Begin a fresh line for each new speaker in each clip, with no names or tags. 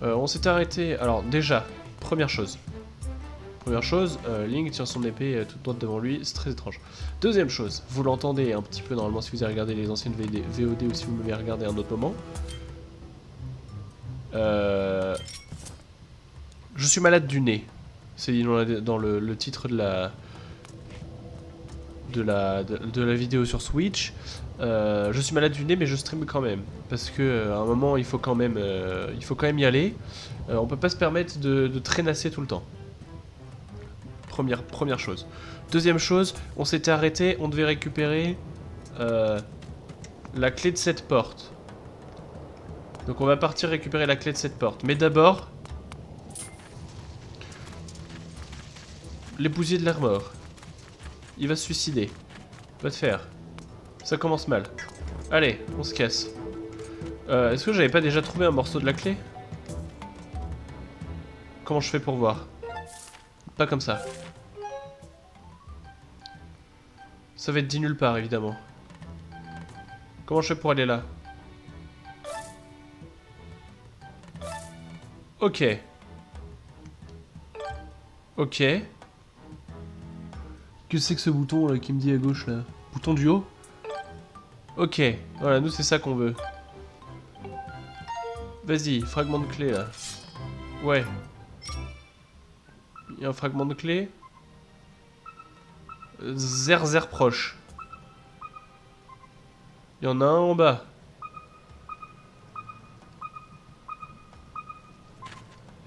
On s'était arrêté... Alors déjà, première chose. Link tient son épée toute droite devant lui, c'est très étrange. Deuxième chose, vous l'entendez un petit peu normalement si vous avez regardé les anciennes VOD ou si vous m'avez regardé à un autre moment. Je suis malade du nez. C'est dit dans le titre de la vidéo sur Switch. Je suis malade du nez mais je stream quand même. Parce que à un moment il faut quand même y aller. On peut pas se permettre de traînasser tout le temps. Première chose. Deuxième chose, on s'était arrêté, on devait récupérer la clé de cette porte. Donc on va partir récupérer la clé de cette porte. Mais d'abord... L'épousier de l'air mort. Il va se suicider. Va te faire. Ça commence mal. Allez, on se casse. Est-ce que j'avais pas déjà trouvé un morceau de la clé? Comment je fais pour voir? Pas comme ça. Ça va être dit nulle part, évidemment. Comment je fais pour aller là? Ok. Ok. Qu'est-ce que c'est que ce bouton là qui me dit à gauche là? Bouton du haut? Ok. Voilà, nous c'est ça qu'on veut. Vas-y, fragment de clé là. Ouais. Il y a un fragment de clé. Zer proche. Il y en a un en bas.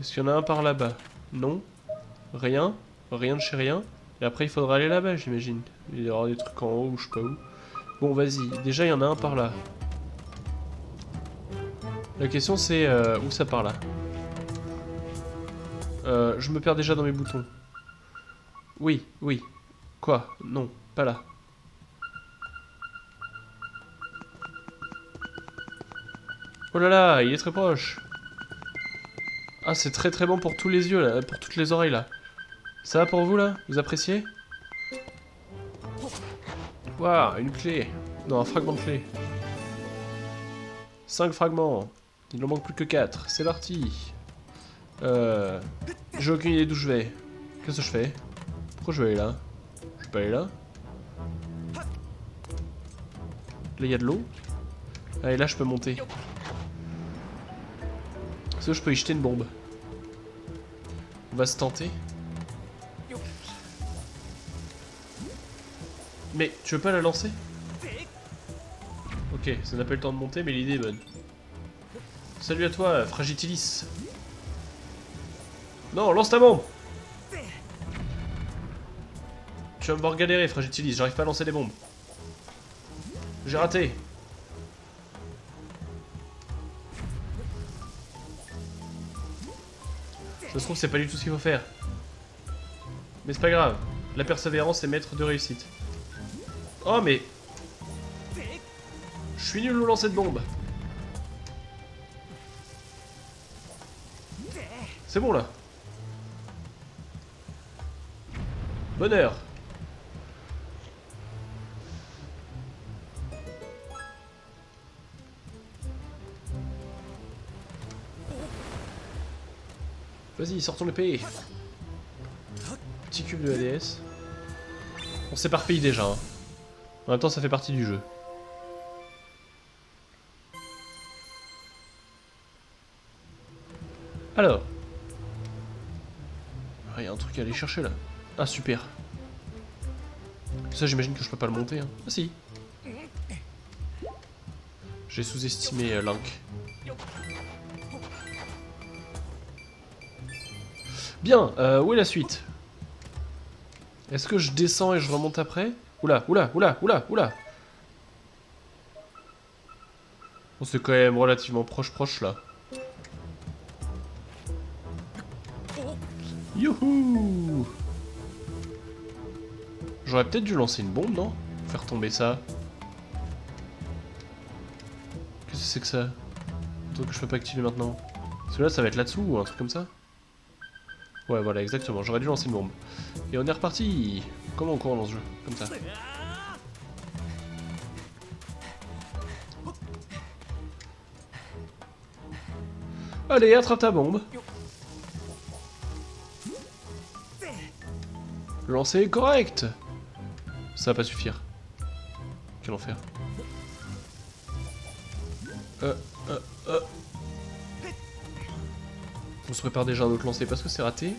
Est-ce qu'il y en a un par là-bas? Non. Rien. Rien de chez rien. Et après il faudra aller là-bas j'imagine. Il y aura des trucs en haut ou je sais pas où. Bon vas-y. Déjà il y en a un par là. La question c'est où ça part là? Je me perds déjà dans mes boutons. Oui, oui. Quoi? Non, pas là. Oh là là, il est très proche. Ah, c'est très très bon pour tous les yeux là, pour toutes les oreilles là. Ça va pour vous là? Vous appréciez? Waouh, une clé. Non, un fragment de clé. 5 fragments. Il n'en manque plus que 4. C'est parti. J'ai aucune idée d'où je vais. Qu'est-ce que je fais? Pourquoi je vais aller là? Je peux pas aller là? Là, il y a de l'eau. Ah, et là, je peux monter. Est-ce que je peux y jeter une bombe? On va se tenter. Mais, tu veux pas la lancer? Ok, ça n'a pas eu le temps de monter, mais l'idée est bonne. Salut à toi, Fragitilis. Non, lance ta bombe! Tu vas me voir galérer, Fragitilis, j'arrive pas à lancer des bombes. J'ai raté. Ça se trouve, c'est pas du tout ce qu'il faut faire. Mais c'est pas grave. La persévérance est maître de réussite. Oh, mais... Je suis nul au lancer de bombe. C'est bon, là. Bonheur. Vas-y, sortons l'épée. Petit cube de ADS. On s'éparpille déjà. Hein. En même temps, ça fait partie du jeu. Alors. Ah, y a un truc à aller chercher là. Ah, super. Ça, j'imagine que je peux pas le monter. Hein. Ah, si. J'ai sous-estimé Link. Bien, où est la suite? Est-ce que je descends et je remonte après? Oula, oula, oula, oula, oula. On s'est quand même relativement proche là. Youhou! J'aurais peut-être dû lancer une bombe, non? Faire tomber ça. Qu'est-ce que c'est que ça? Un truc que je peux pas activer maintenant. Parce que là, ça va être là-dessous ou un truc comme ça? Ouais, voilà, exactement. J'aurais dû lancer une bombe. Et on est reparti. Comment on court dans ce jeu? Comme ça. Allez, attrape ta bombe. Le lancer est correct. Ça va pas suffire. Quel enfer. On se prépare déjà un autre lancer parce que c'est raté.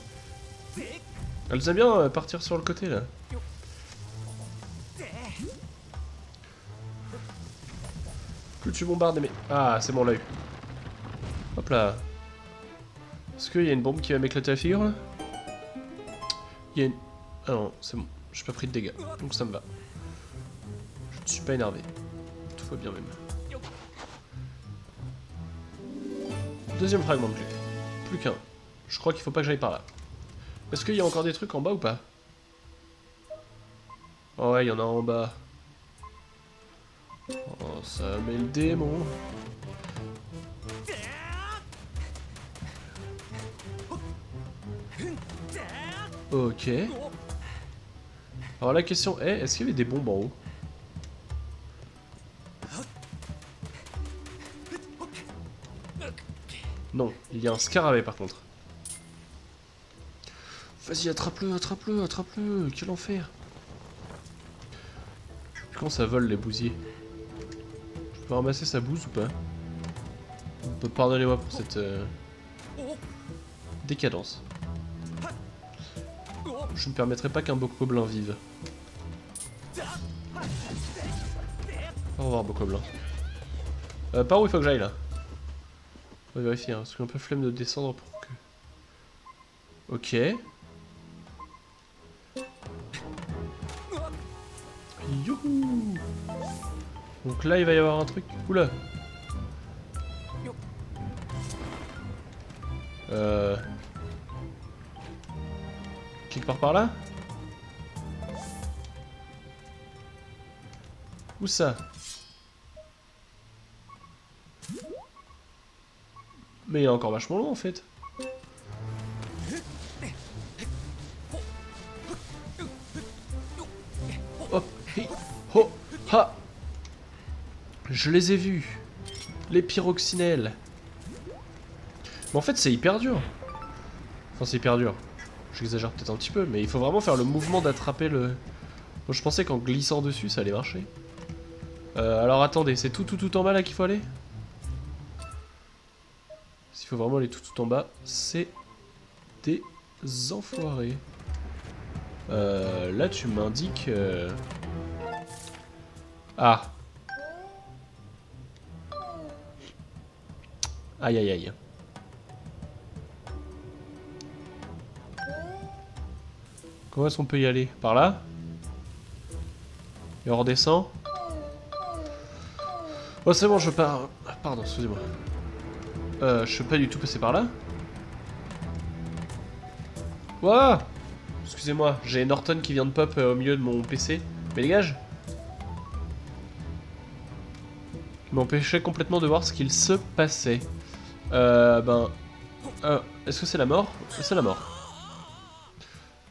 Elle aime bien partir sur le côté là. Plus tu bombardes mais... Ah, c'est bon, on l'a eu. Hop là. Est-ce qu'il y a une bombe qui va m'éclater la figure là? Il y a une... Ah non, c'est bon. J'ai pas pris de dégâts, donc ça me va. Je ne suis pas énervé. Tout va bien même. Deuxième fragment de clé. Plus qu'un. Je crois qu'il faut pas que j'aille par là. Est-ce qu'il y a encore des trucs en bas ou pas? Oh ouais, il y en a en bas. Oh, ça met le démon. Ok. Alors la question est, est-ce qu'il y avait des bombes en haut? Non, il y a un scarabée par contre. Vas-y, attrape-le, attrape-le, attrape-le. Quel enfer. Comment ça vole les bousiers? Je peux ramasser sa bouse ou pas? Pardonnez-moi pour cette décadence. Je ne permettrai pas qu'un bokoblin vive. Au revoir bokoblin. Par où il faut que j'aille là? On va vérifier, hein, parce que j'ai un peu flemme de descendre pour que... Ok. Youhou! Donc là il va y avoir un truc... Oula! Quelque part par là? Où ça? Mais il est encore vachement long en fait. Hop, hi, ho, ha. Je les ai vus. Les pyroxynelles. Mais en fait c'est hyper dur. Enfin c'est hyper dur. J'exagère peut-être un petit peu, mais il faut vraiment faire le mouvement d'attraper le... Moi je pensais qu'en glissant dessus ça allait marcher. Alors attendez, c'est tout en bas là qu'il faut aller? S'il faut vraiment aller tout en bas, c'est des enfoirés. Là tu m'indiques... Ah. Aïe aïe aïe. Comment est-ce qu'on peut y aller? Par là? Et on redescend? Oh c'est bon, je pars... Pardon, excusez-moi. Je peux pas du tout passer par là? Ouah! Excusez-moi, j'ai Norton qui vient de pop au milieu de mon PC. Mais dégage! Il m'empêchait complètement de voir ce qu'il se passait. Est-ce que c'est la mort? C'est la mort.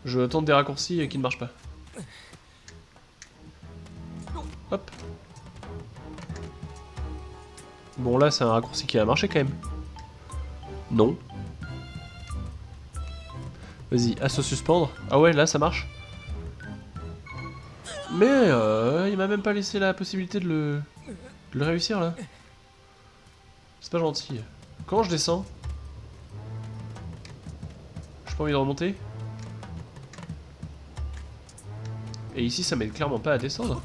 Je tente des raccourcis qui ne marchent pas. Hop. Bon là c'est un raccourci qui a marché quand même. Non. Vas-y, à se suspendre. Ah ouais, là ça marche. Mais il m'a même pas laissé la possibilité de le réussir là. C'est pas gentil. Comment je descends? J'ai pas envie de remonter. Et ici ça m'aide clairement pas à descendre.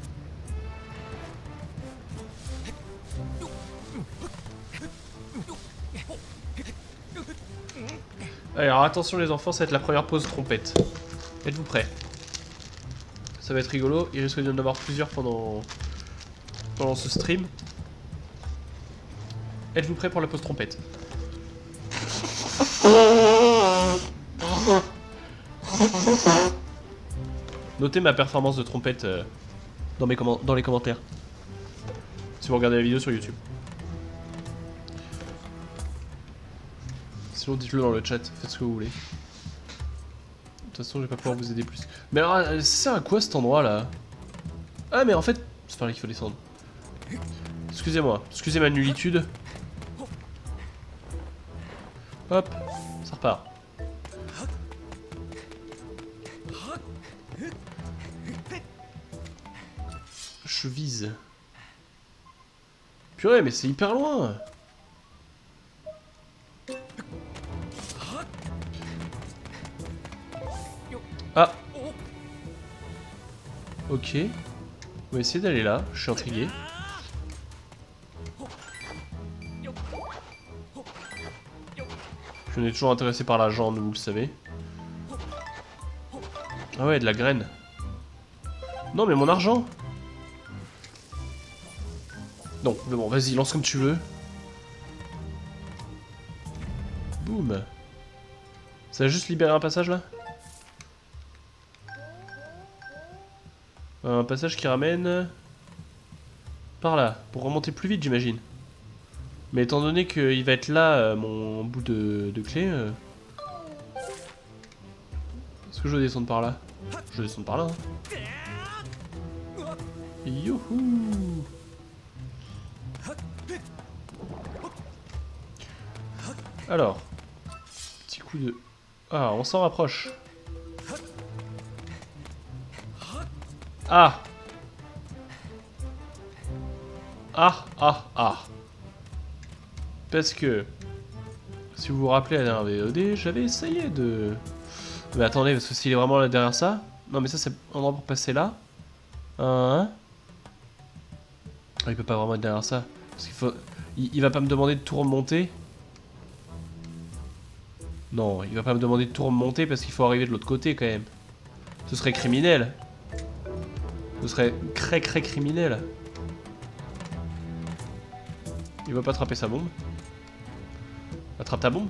Alors attention les enfants, ça va être la première pause trompette. Êtes-vous prêts? Ça va être rigolo, il risque d'y en avoir plusieurs pendant ce stream. Êtes-vous prêts pour la pause trompette? Notez ma performance de trompette dans les commentaires. Si vous regardez la vidéo sur YouTube. Sinon dites-le dans le chat, faites ce que vous voulez. De toute façon je vais pas pouvoir vous aider plus. Mais alors ça sert à quoi cet endroit là? Ah mais en fait, c'est par là qu'il faut descendre. Excusez-moi, excusez ma nullitude. Hop, ça repart. Je vise. Purée, mais c'est hyper loin. Ah. Ok. On va essayer d'aller là, je suis intrigué. Je suis toujours intéressé par la jambe, vous le savez. Ah ouais, de la graine. Non, mais mon argent. Non, mais bon, vas-y, lance comme tu veux. Boum. Ça a juste libéré un passage là? Un passage qui ramène... par là, pour remonter plus vite j'imagine. Mais étant donné qu'il va être là, mon bout de clé... Est-ce que je dois descendre par là? Je dois descendre par là. Hein. Youhou! Alors, petit coup de... Ah, on s'en rapproche. Ah! Ah, ah, ah. Parce que, si vous vous rappelez la dernière VOD, j'avais essayé de... Mais attendez, parce que s'il est vraiment là derrière ça... Non mais ça c'est un endroit pour passer là. Hein? Ah, il peut pas vraiment être derrière ça. Parce qu'il faut... Il va pas me demander de tout remonter. Non, il va pas me demander de tout remonter parce qu'il faut arriver de l'autre côté quand même. Ce serait criminel. Ce serait très criminel. Il va pas attraper sa bombe. Attrape ta bombe.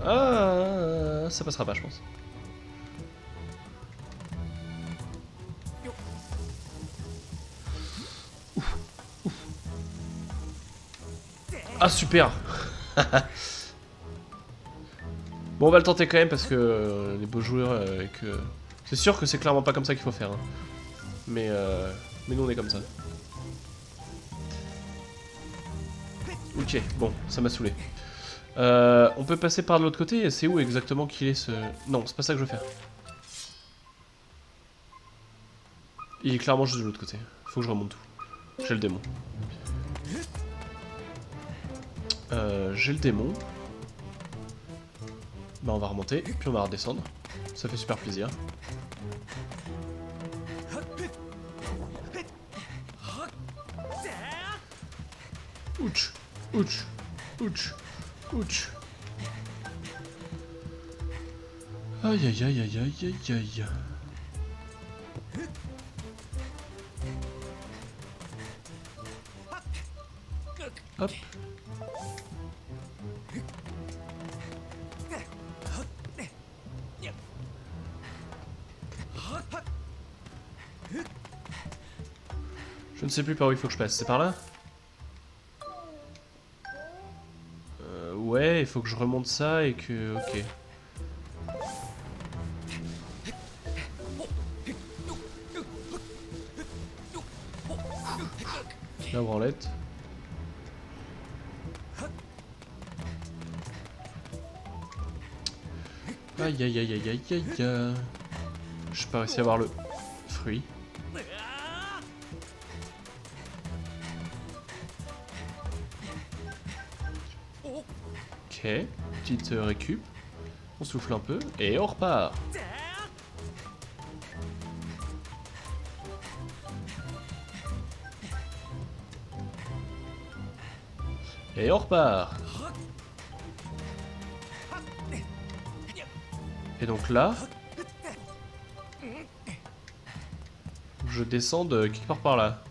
Ah, ça passera pas, je pense. Ouf, ouf. Ah, super. Bon, on va le tenter quand même parce que les beaux joueurs et que... C'est sûr que c'est clairement pas comme ça qu'il faut faire. Hein. Mais nous, on est comme ça. Ok, bon, ça m'a saoulé. On peut passer par de l'autre côté, c'est où exactement qu'il est ce... Non, c'est pas ça que je veux faire. Il est clairement juste de l'autre côté. Faut que je remonte tout. J'ai le démon. J'ai le démon. Bah on va remonter, puis on va redescendre. Ça fait super plaisir. Ouch, ouch, ouch, ouch. Aïe aïe aïe aïe aïe aïe aïe. Hop. Je ne sais plus par où il faut que je passe, c'est par là? Ouais, il faut que je remonte ça et que... Ok. La branlette. Aïe aïe aïe aïe aïe aïe aïe. Je pas réussi à avoir le fruit. Ok, petite récup. On souffle un peu et on repart. Et on repart. Et donc là, je descends de quelque part par là.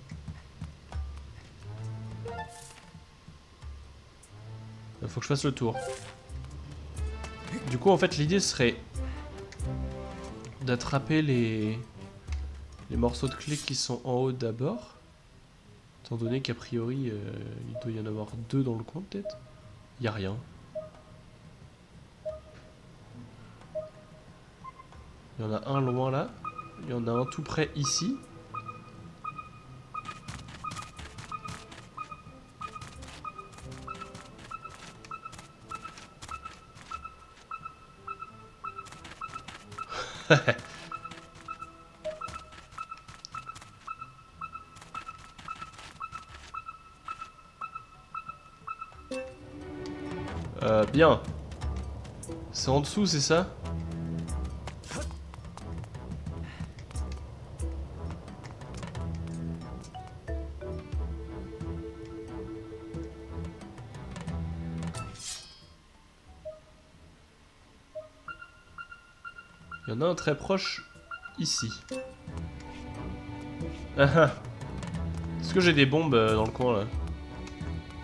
Il faut que je fasse le tour. Du coup, en fait, l'idée serait d'attraper les morceaux de clé qui sont en haut d'abord. Étant donné qu'a priori, il doit y en avoir 2 dans le coin, peut-être. Il n'y a rien. Il y en a un loin là. Il y en a un tout près ici. Bien. C'est en dessous, c'est ça? Il y en a un très proche ici. Ah ah. Est-ce que j'ai des bombes dans le coin là?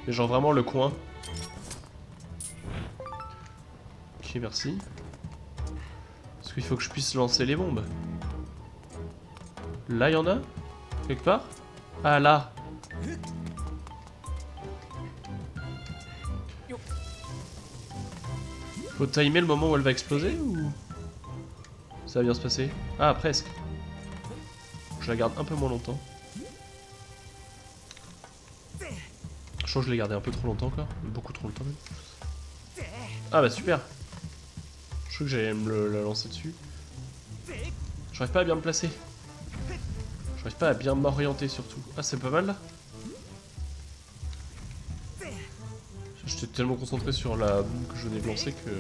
Mais genre vraiment le coin. Ok, merci. Est-ce qu'il faut que je puisse lancer les bombes? Là, il y en a? Quelque part? Ah, là. Faut timer le moment où elle va exploser ou ça va bien se passer? Ah, presque. Je la garde un peu moins longtemps. Je crois que je l'ai gardé un peu trop longtemps encore. Beaucoup trop longtemps même. Ah bah super. Je crois que j'allais me la lancer dessus. J'arrive pas à bien me placer. J'arrive pas à bien m'orienter surtout. Ah, c'est pas mal là. J'étais tellement concentré sur la bombe que je venais de lancer que...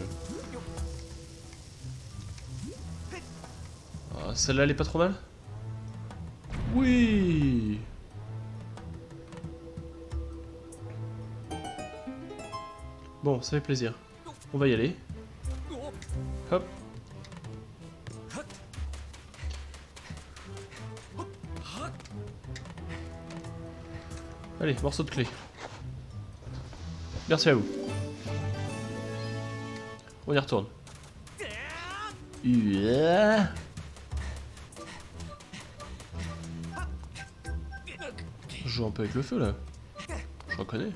Ah, celle-là elle est pas trop mal? Oui. Bon, ça fait plaisir. On va y aller. Hop. Allez, morceau de clé. Merci à vous. On y retourne. Je joue un peu avec le feu là. Je reconnais.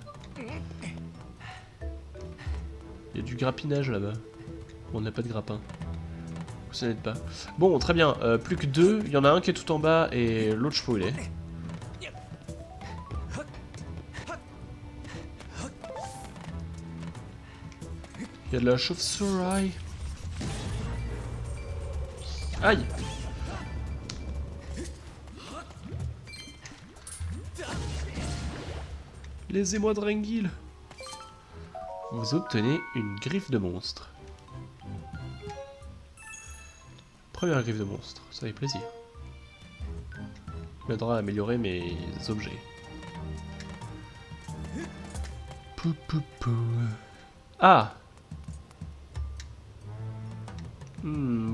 Il y a du grappinage là-bas. On n'a pas de grappin. Ça n'aide pas. Bon, très bien. Plus que deux. Il y en a un qui est tout en bas et l'autre je sais pas où il est. Il y a de la chauve-souris. Aïe! Les émois de Rengil. Vous obtenez une griffe de monstre. Première griffe de monstre, ça fait plaisir. M'aidera à améliorer mes objets. Pou, pou, pou. Ah!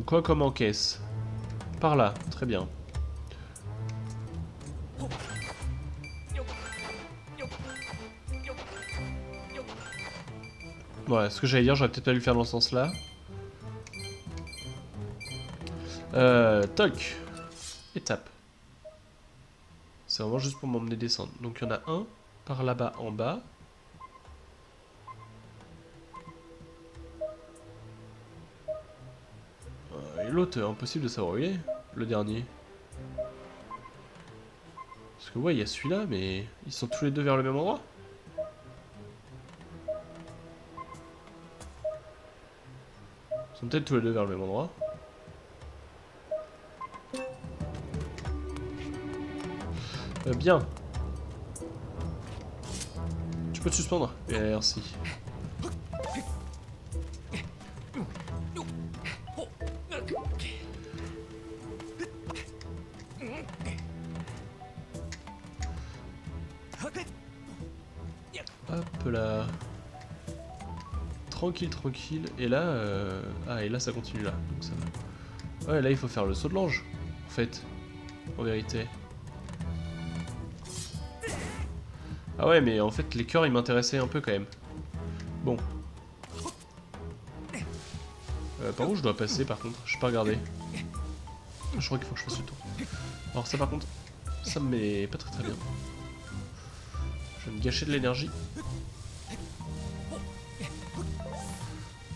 Quoi comme encaisse? Par là, très bien. Ouais, ce que j'allais dire, j'aurais peut-être pas dû le faire dans ce sens-là. Toc. Étape. C'est vraiment juste pour m'emmener descendre. Donc il y en a un par là-bas en bas. Et l'autre, impossible de savoir où il est, le dernier. Parce que ouais, il y a celui-là, mais ils sont tous les deux vers le même endroit. Ils sont peut-être tous les deux vers le même endroit. Bien. Tu peux te suspendre? Merci. Hop là. Tranquille, tranquille. Et là, ah, et là ça continue là. Donc ça va. Ouais, là il faut faire le saut de l'ange. En fait. En vérité. Ah ouais, mais en fait les cœurs ils m'intéressaient un peu quand même. Bon. Par où je dois passer par contre? Je peux pas regarder. Je crois qu'il faut que je fasse le tour. Alors ça par contre, ça me met pas très très bien. Je vais me gâcher de l'énergie.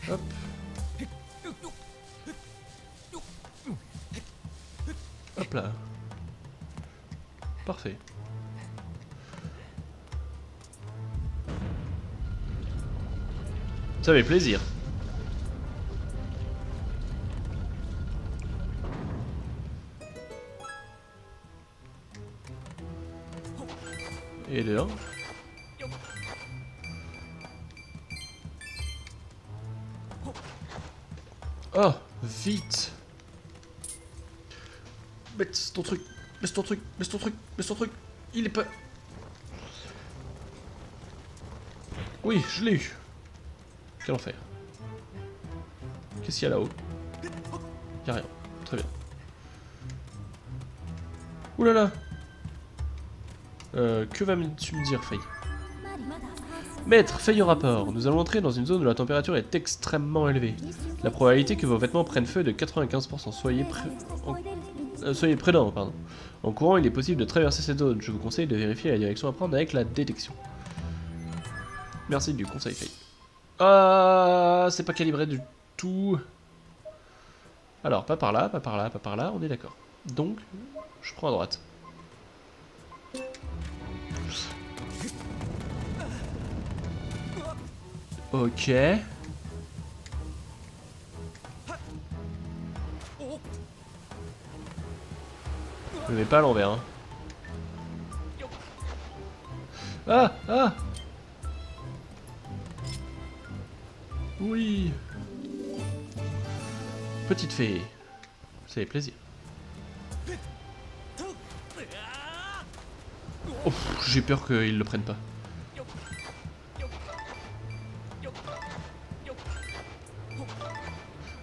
Hop. Hop là. Parfait. Ça fait plaisir. Et de 1. Oh, vite. Baisse ton truc, baisse ton truc, baisse ton truc, baisse ton truc. Il est pas... Oui, je l'ai eu. Quel enfer. Qu'est-ce qu'il y a là-haut? Y'a rien. Très bien. Ouh là là. Que vas-tu me dire, Faye? Maître, Faye au rapport. Nous allons entrer dans une zone où la température est extrêmement élevée. La probabilité que vos vêtements prennent feu est de 95%. Soyez prudents, pardon. En courant, il est possible de traverser cette zone. Je vous conseille de vérifier la direction à prendre avec la détection. Merci du conseil, Faye. Ah, c'est pas calibré du tout. Alors, pas par là, pas par là, pas par là, on est d'accord. Donc, je prends à droite. Ok. Je le mets pas à l'envers. Hein. Ah, ah. Oui. Petite fée. Ça fait plaisir. Oh, j'ai peur qu'ils le prennent pas.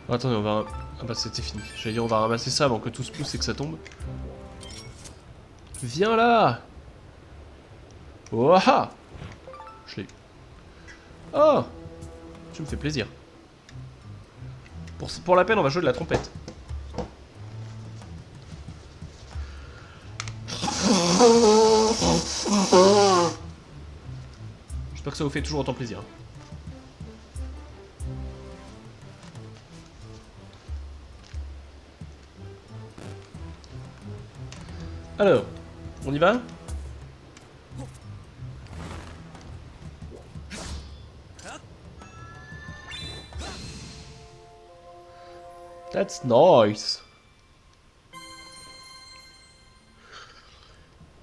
Oh, attendez, on va... Ah bah c'était fini. J'allais dire on va ramasser ça avant que tout se pousse et que ça tombe. Viens là. Waouh. Je l'ai eu. Oh. Tu me fais plaisir. Pour la peine, on va jouer de la trompette. J'espère que ça vous fait toujours autant plaisir. Alors, on y va? That's nice.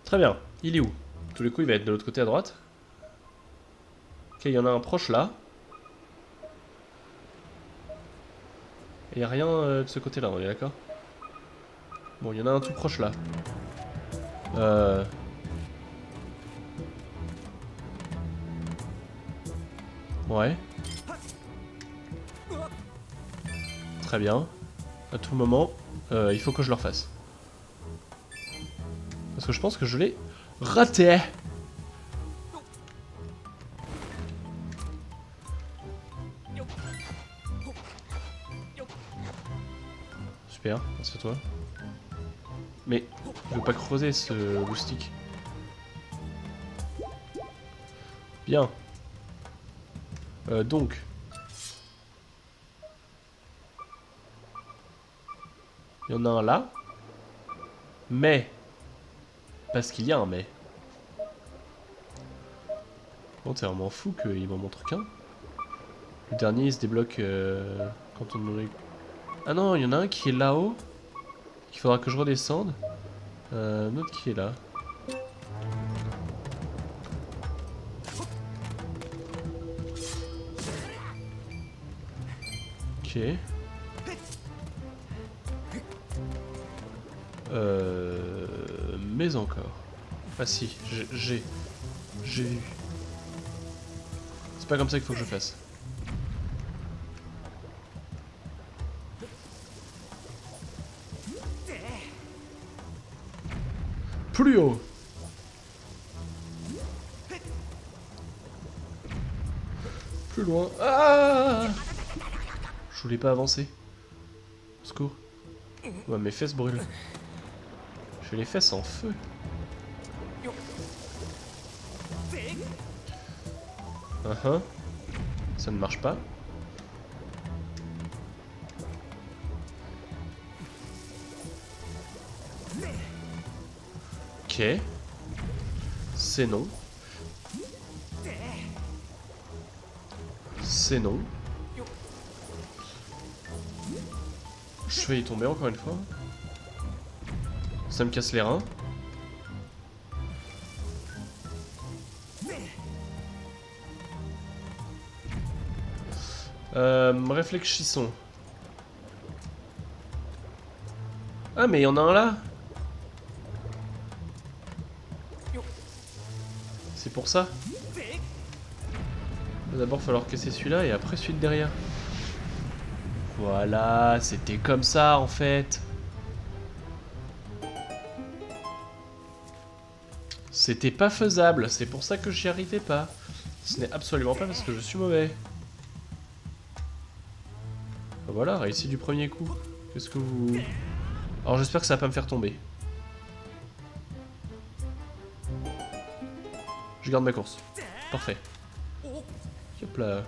Très bien. Il est où? Tous les coups, il va être de l'autre côté à droite. Ok, il y en a un proche là. Et il n'y a rien de ce côté-là, on est d'accord? Bon, il y en a un tout proche là. Ouais. Très bien. À tout moment, il faut que je le refasse. Parce que je pense que je l'ai raté. Super, merci à toi. Mais, je veux pas creuser ce loustic. Bien. Donc. Il y en a un là. Mais. Parce qu'il y a un mais. Bon, t'es vraiment fou qu'il m'en montre qu'un. Le dernier il se débloque quand on en a... Ah non, il y en a un qui est là-haut. Il faudra que je redescende. Un autre qui est là. Ok. Mais encore. Ah si, j'ai vu. C'est pas comme ça qu'il faut que je fasse. Plus haut. Plus loin. Ah! Je voulais pas avancer. Au secours. Ouais, mes fesses brûlent. J'ai les fesses en feu. Ça ne marche pas. Ok. C'est non. C'est non. Je vais y tomber encore une fois. Ça me casse les reins. Réfléchissons. Ah, mais il y en a un là. C'est pour ça. Il va d'abord falloir casser celui-là et après celui de derrière. Voilà, c'était comme ça en fait. C'était pas faisable, c'est pour ça que j'y arrivais pas. Ce n'est absolument pas parce que je suis mauvais. Voilà, réussi du premier coup. Qu'est-ce que vous... Alors j'espère que ça va pas me faire tomber. Je garde ma course. Parfait. Hop là.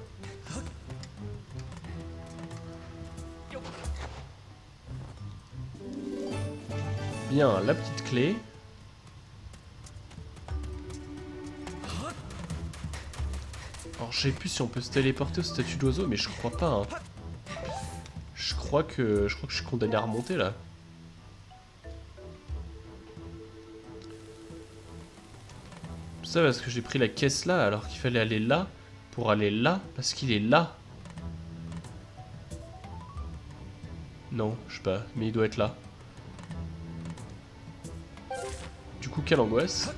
Bien, la petite clé. Alors je sais plus si on peut se téléporter au statut d'oiseau, mais je crois pas. Hein. Je crois que je suis condamné à remonter là. Ça parce que j'ai pris la caisse là alors qu'il fallait aller là pour aller là parce qu'il est là. Non, je sais pas, mais il doit être là. Du coup, quelle angoisse.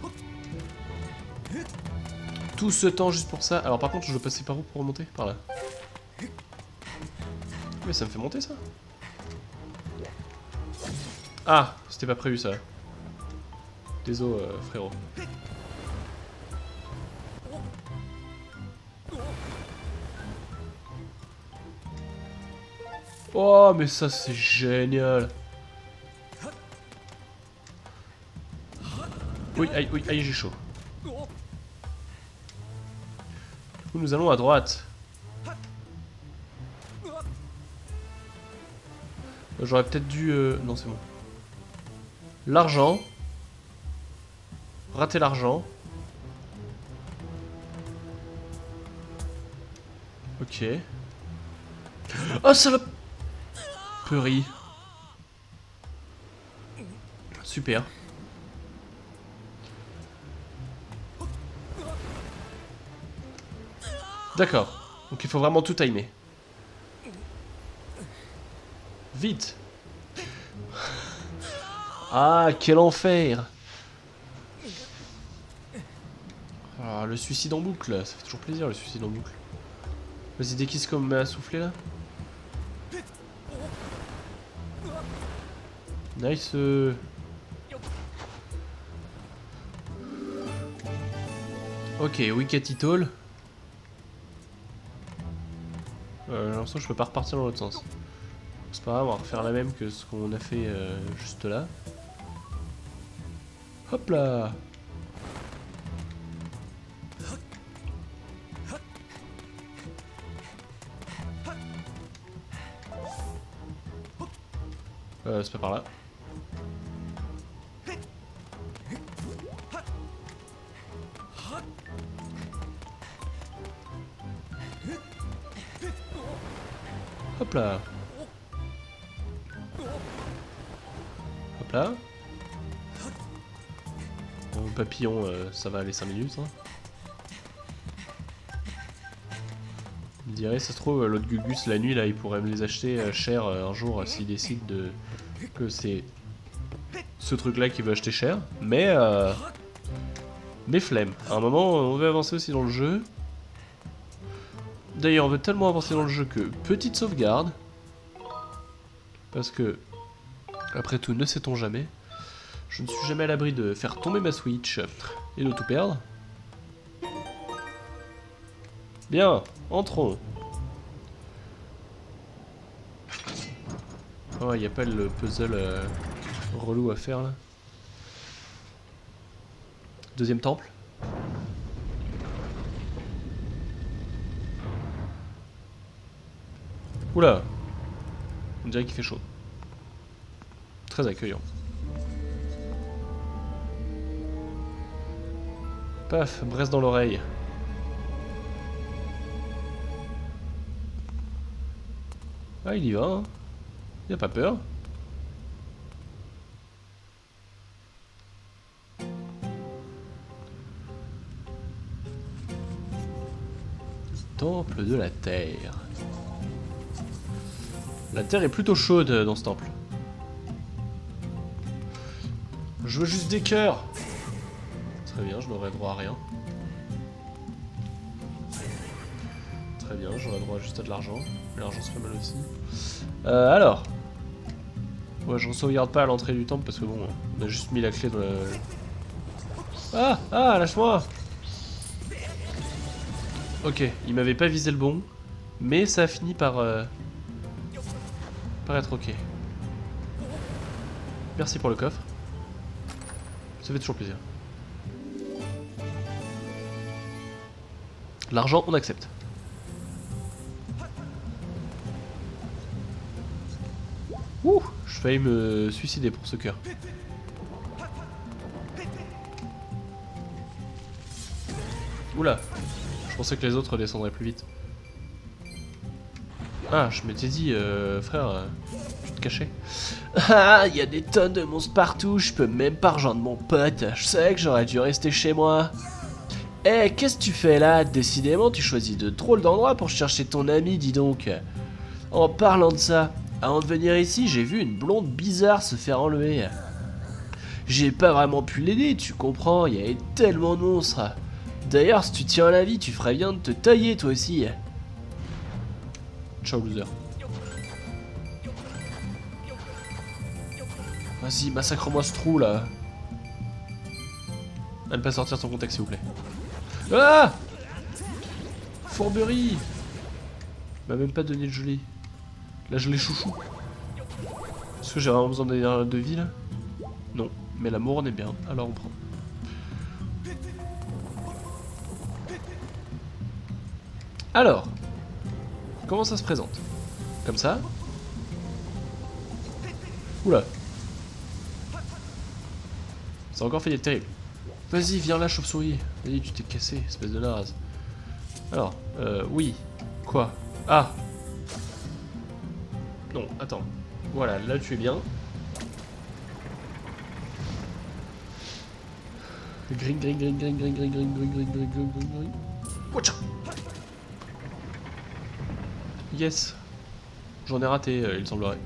Tout ce temps juste pour ça. Alors par contre, je dois passer par où pour remonter? Par là. Mais ça me fait monter ça. Ah, c'était pas prévu ça. Désolé frérot. Oh mais ça c'est génial. Oui, aïe, j'ai chaud. Du coup nous allons à droite. J'aurais peut-être dû... Non c'est bon. L'argent. Rater l'argent. Ok. Oh ça va... Purée. Super. D'accord. Donc il faut vraiment tout timer. Vite. Ah, quel enfer. Ah, le suicide en boucle, ça fait toujours plaisir le suicide en boucle. Vas-y, dès qu'il se comme à souffler là. Nice. Ok, Wicked Hall. J'ai l'impression que je peux pas repartir dans l'autre sens. C'est pas grave, on va refaire la même que ce qu'on a fait juste là. Hop là. C'est pas par là. Hop là. Hop là. Bon, papillon, ça va aller 5 minutes. Hein. Je me dirais, ça se trouve, l'autre Gugus, la nuit, là, il pourrait me les acheter cher un jour s'il décide de... que c'est ce truc-là qu'il veut acheter cher. Mais flemme. À un moment, on veut avancer aussi dans le jeu. D'ailleurs, on veut tellement avancer dans le jeu que petite sauvegarde. Parce que, après tout, ne sait-on jamais. Je ne suis jamais à l'abri de faire tomber ma Switch et de tout perdre. Bien, entrons. Oh, il n'y a pas le puzzle relou à faire là. Deuxième temple. Oula. On dirait qu'il fait chaud. Très accueillant. Paf, brasse dans l'oreille. Ah, il y va, hein. Il a pas peur. Temple de la Terre. La terre est plutôt chaude dans ce temple. Je veux juste des cœurs. Très bien, je n'aurai droit à rien. Très bien, j'aurai droit juste à de l'argent. Mais l'argent serait mal aussi. Alors. Ouais, je ne sauvegarde pas à l'entrée du temple parce que bon, on a juste mis la clé dans le... Ah! Ah, lâche-moi! Ok, il m'avait pas visé le bon. Mais ça a fini par être ok. Merci pour le coffre. Ça fait toujours plaisir. L'argent, on accepte. Ouh, je failli me suicider pour ce cœur. Oula, je pensais que les autres descendraient plus vite. Ah, je m'étais dit, frère, tu te cachais. Ah, il y a des tonnes de monstres partout, je peux même pas rejoindre mon pote. Je savais que j'aurais dû rester chez moi. Eh, qu'est-ce que tu fais là? Décidément, tu choisis de drôles d'endroits pour chercher ton ami, dis donc. En parlant de ça, avant de venir ici, j'ai vu une blonde bizarre se faire enlever. J'ai pas vraiment pu l'aider, tu comprends, il y avait tellement de monstres. D'ailleurs, si tu tiens à la vie, tu ferais bien de te tailler toi aussi. Ciao, loser. Vas-y, massacre-moi ce trou là. À ne pas sortir de son contexte, s'il vous plaît. Ah! Fourberie! Il m'a même pas donné de gelée. Là, je l'ai chouchou. Est-ce que j'ai vraiment besoin de vie là? Non, mais l'amour on est bien, alors on prend. Alors, comment ça se présente? Comme ça? Oula. Ça a encore fait des terribles. Vas-y, viens là, chauve-souris. Vas-y, tu t'es cassé, espèce de naze. Alors, oui. Quoi? Ah! Non, attends. Voilà, là tu es bien. Gring, gring, gring, gring, gring, gring, gring, gring, gring, gring, gring, gring, gring. Watcha! Yes! J'en ai raté, il semblerait.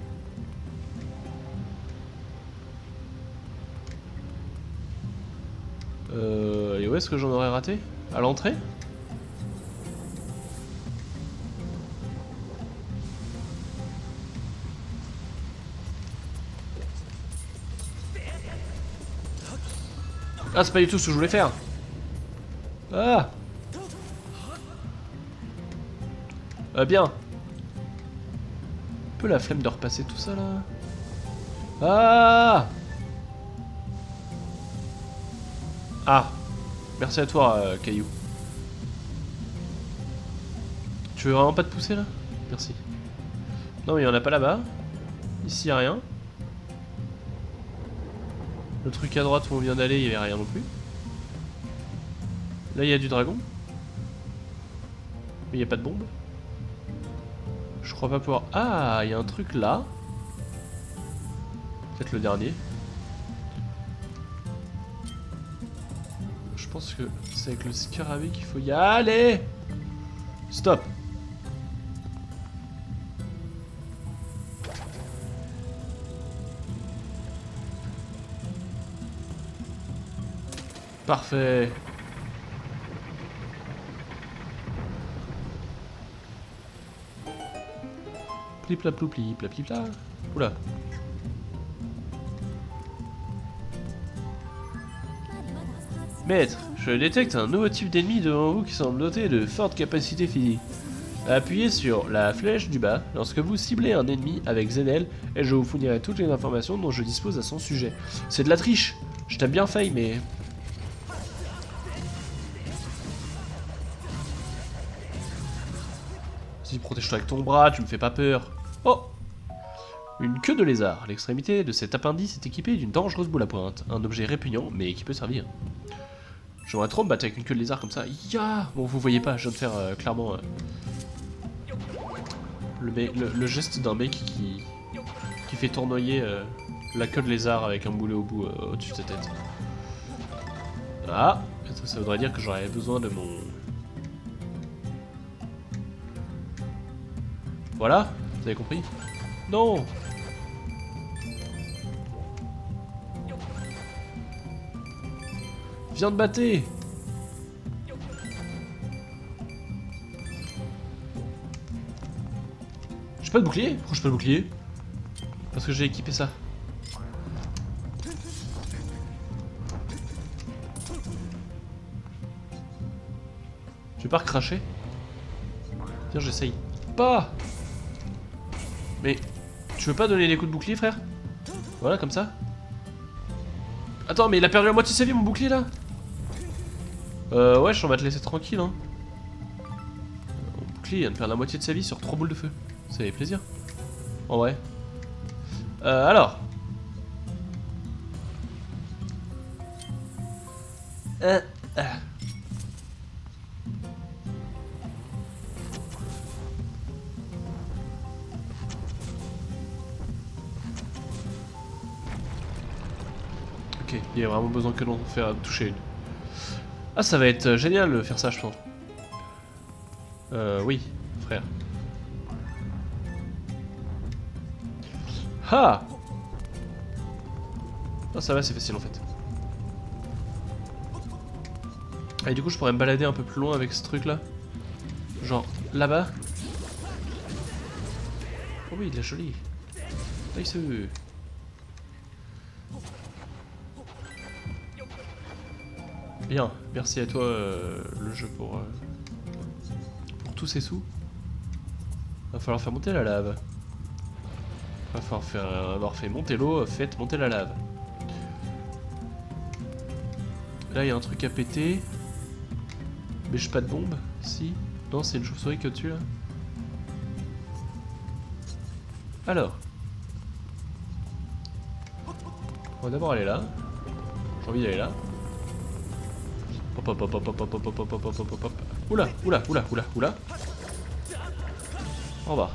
Et où est-ce que j'en aurais raté? À l'entrée? Ah, c'est pas du tout ce que je voulais faire. Ah! Bien. Un peu la flemme de repasser tout ça là. Ah! Ah! Merci à toi, Caillou. Tu veux vraiment pas te pousser là? Merci. Non, mais il y en a pas là-bas. Ici, y a rien. Le truc à droite où on vient d'aller, il y avait rien non plus. Là, il y a du dragon. Mais il n'y a pas de bombe. Je crois pas pouvoir... Ah, il y a un truc là. Peut-être le dernier. Je pense que c'est avec le scarabée qu'il faut y aller. Stop. Parfait. Plipla ploupli, plapipla. Oula. Maître, je détecte un nouveau type d'ennemi devant vous qui semble doté de fortes capacités physiques. Appuyez sur la flèche du bas lorsque vous ciblez un ennemi avec Zenel et je vous fournirai toutes les informations dont je dispose à son sujet. C'est de la triche. Je t'ai bien failli, mais... Vas-y, protège-toi avec ton bras, tu me fais pas peur. Oh! Une queue de lézard. L'extrémité de cet appendice est équipée d'une dangereuse boule à pointe. Un objet répugnant, mais qui peut servir. J'aimerais trop me battre avec une queue de lézard comme ça. Ya! Bon, vous voyez pas, je viens de faire clairement le geste d'un mec qui fait tournoyer la queue de lézard avec un boulet au bout au-dessus de sa tête. Ah! Ça voudrait dire que j'aurais besoin de mon... Voilà, vous avez compris? Non. Viens de battre. J'ai pas de bouclier? Pourquoi j'ai pas de bouclier? Parce que j'ai équipé ça. Je vais pas recracher. Tiens, j'essaye. Pas. Mais tu veux pas donner des coups de bouclier, frère? Voilà, comme ça. Attends, mais il a perdu la moitié de sa vie, mon bouclier, là. Ouais, on va te laisser tranquille, hein. Mon bouclier vient de perdre la moitié de sa vie sur 3 boules de feu. Ça fait plaisir. En vrai. Alors. Ok, il y a vraiment besoin que d'en faire toucher une. Ah, ça va être génial de faire ça, je pense. Oui, frère. Ah! Ah, ça va, c'est facile en fait. Et du coup, je pourrais me balader un peu plus loin avec ce truc là. Genre là-bas. Oh oui, il est joli. Nice. Bien, merci à toi le jeu pour tous ces sous. Va falloir faire monter la lave. Va falloir avoir fait monter l'eau, faites monter la lave. Là il y a un truc à péter. Mais j'ai pas de bombe, si. Non, c'est une chauve-souris qui est au-dessus là. Alors. On va d'abord aller là. J'ai envie d'aller là. Hop hop hop hop hop hop hop hop hop hop hop hop hop. Oula, oula, oula, oula, oula. En bas.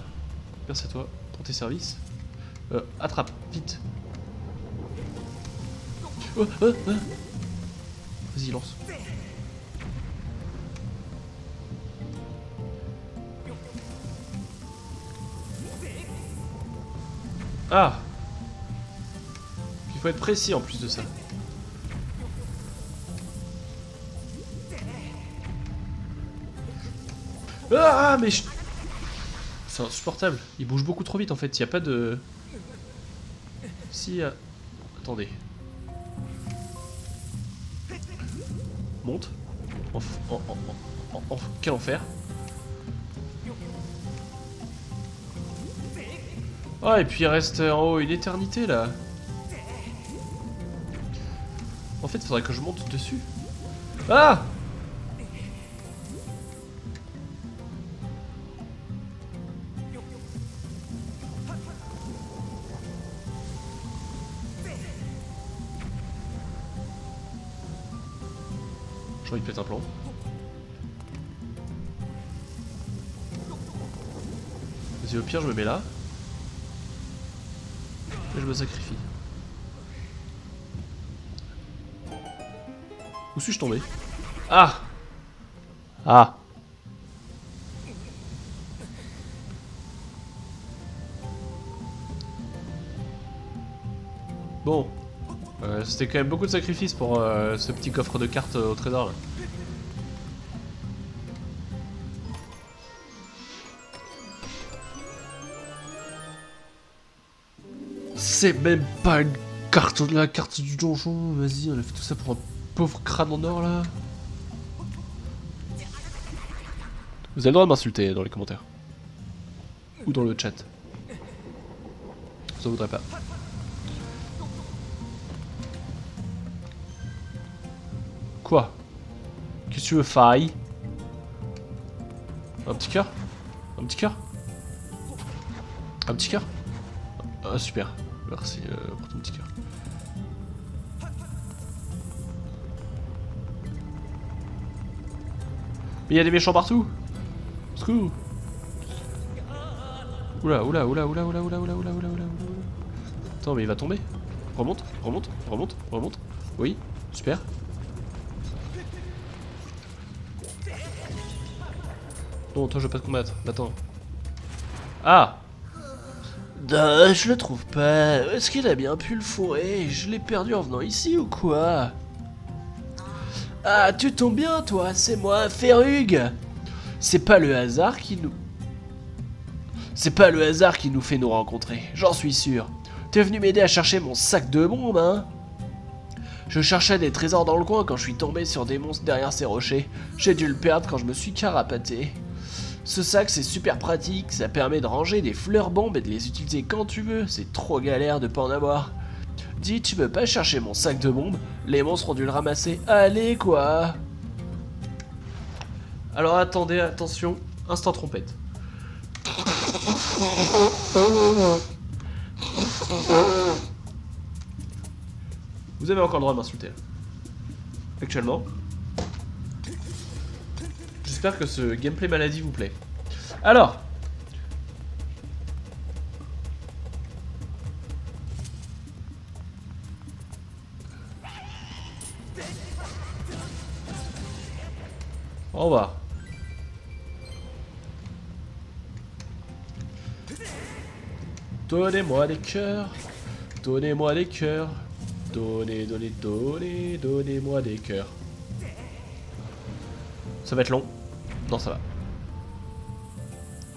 Merci à toi pour tes services. Attrape, vite. Vas-y, lance. Ah! Il faut être précis en plus de ça. Ah, mais c'est insupportable. Il bouge beaucoup trop vite en fait. Il n'y a pas de... Si... Attendez. Monte. Quel enfer. Ah, et puis il reste en haut une éternité là. En fait, il faudrait que je monte dessus. Ah! J'ai envie de péter un plomb. Vas-y, au pire, je me mets là. Et je me sacrifie. Où suis-je tombé? Ah! Ah! Bon. C'était quand même beaucoup de sacrifices pour ce petit coffre de cartes au trésor là. C'est même pas une carte de la carte du donjon. Vas-y, on a fait tout ça pour un pauvre crâne en or là. Vous avez le droit de m'insulter dans les commentaires. Ou dans le chat. Ça voudrait pas. Quoi? Qu'est-ce que tu veux, faille? Un petit cœur? Un petit cœur? Un petit cœur? Ah, super. Merci pour ton petit cœur. Mais il y a des méchants partout. Secours. Oula, oula, oula, oula, oula, oula, oula, oula, oula, oula. Attends, mais il va tomber. Remonte, remonte, remonte, remonte. Oui, super. Non, toi je veux pas te combattre. Attends. Ah! Je le trouve pas. Est-ce qu'il a bien pu le fourrer? Je l'ai perdu en venant ici ou quoi? Ah, tu tombes bien, toi, c'est moi, Ferrug. C'est pas le hasard qui nous... C'est pas le hasard qui nous fait nous rencontrer, j'en suis sûr. T'es venu m'aider à chercher mon sac de bombes, hein? Je cherchais des trésors dans le coin quand je suis tombé sur des monstres derrière ces rochers. J'ai dû le perdre quand je me suis carapaté. Ce sac, c'est super pratique, ça permet de ranger des fleurs bombes et de les utiliser quand tu veux. C'est trop galère de pas en avoir. Dis, tu veux pas chercher mon sac de bombes? Les monstres ont dû le ramasser. Allez, quoi! Alors attendez, attention, instant trompette. Vous avez encore le droit de m'insulter. Actuellement. J'espère que ce gameplay maladie vous plaît. Alors. Au revoir. Donnez-moi des cœurs. Donnez-moi des cœurs. Donnez-moi des cœurs. Ça va être long. Non, ça va.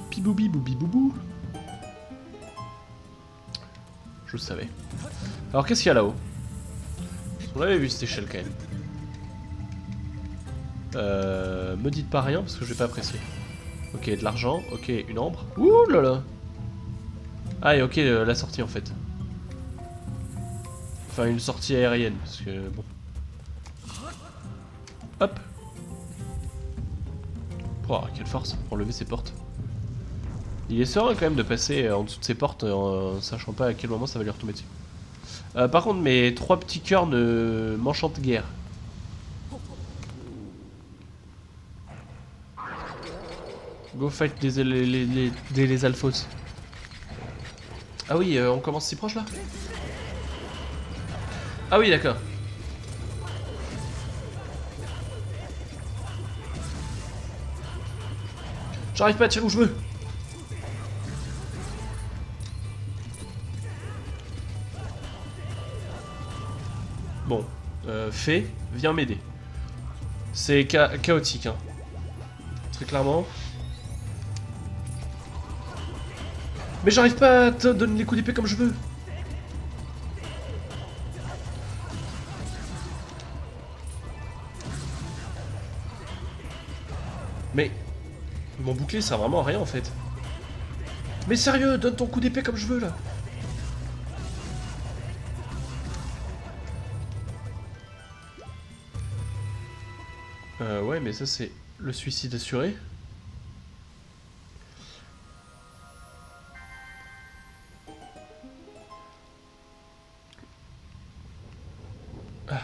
Piboubi boubi boubou. Je le savais. Alors, qu'est-ce qu'il y a là-haut? On avait vu cette échelle quand même. Me dites pas rien parce que je vais pas apprécier. Ok, de l'argent. Ok, une ambre. Ouh là là. Ah, et ok, la sortie en fait. Enfin, une sortie aérienne, parce que bon. Hop. Oh, quelle force pour lever ces portes. Il est serein quand même de passer en dessous de ces portes en sachant pas à quel moment ça va lui retomber dessus. Par contre, mes 3 petits cœurs ne m'enchantent guère. Go fight les alphos. Ah oui, on commence si proche là? Ah oui, d'accord. J'arrive pas à tirer où je veux. Bon, Fée, viens m'aider. C'est chaotique, hein. Très clairement. Mais j'arrive pas à te donner les coups d'épée comme je veux. Mais mon bouclier sert vraiment à rien en fait. Mais sérieux, donne ton coup d'épée comme je veux là. Ouais, mais ça c'est le suicide assuré. Ah.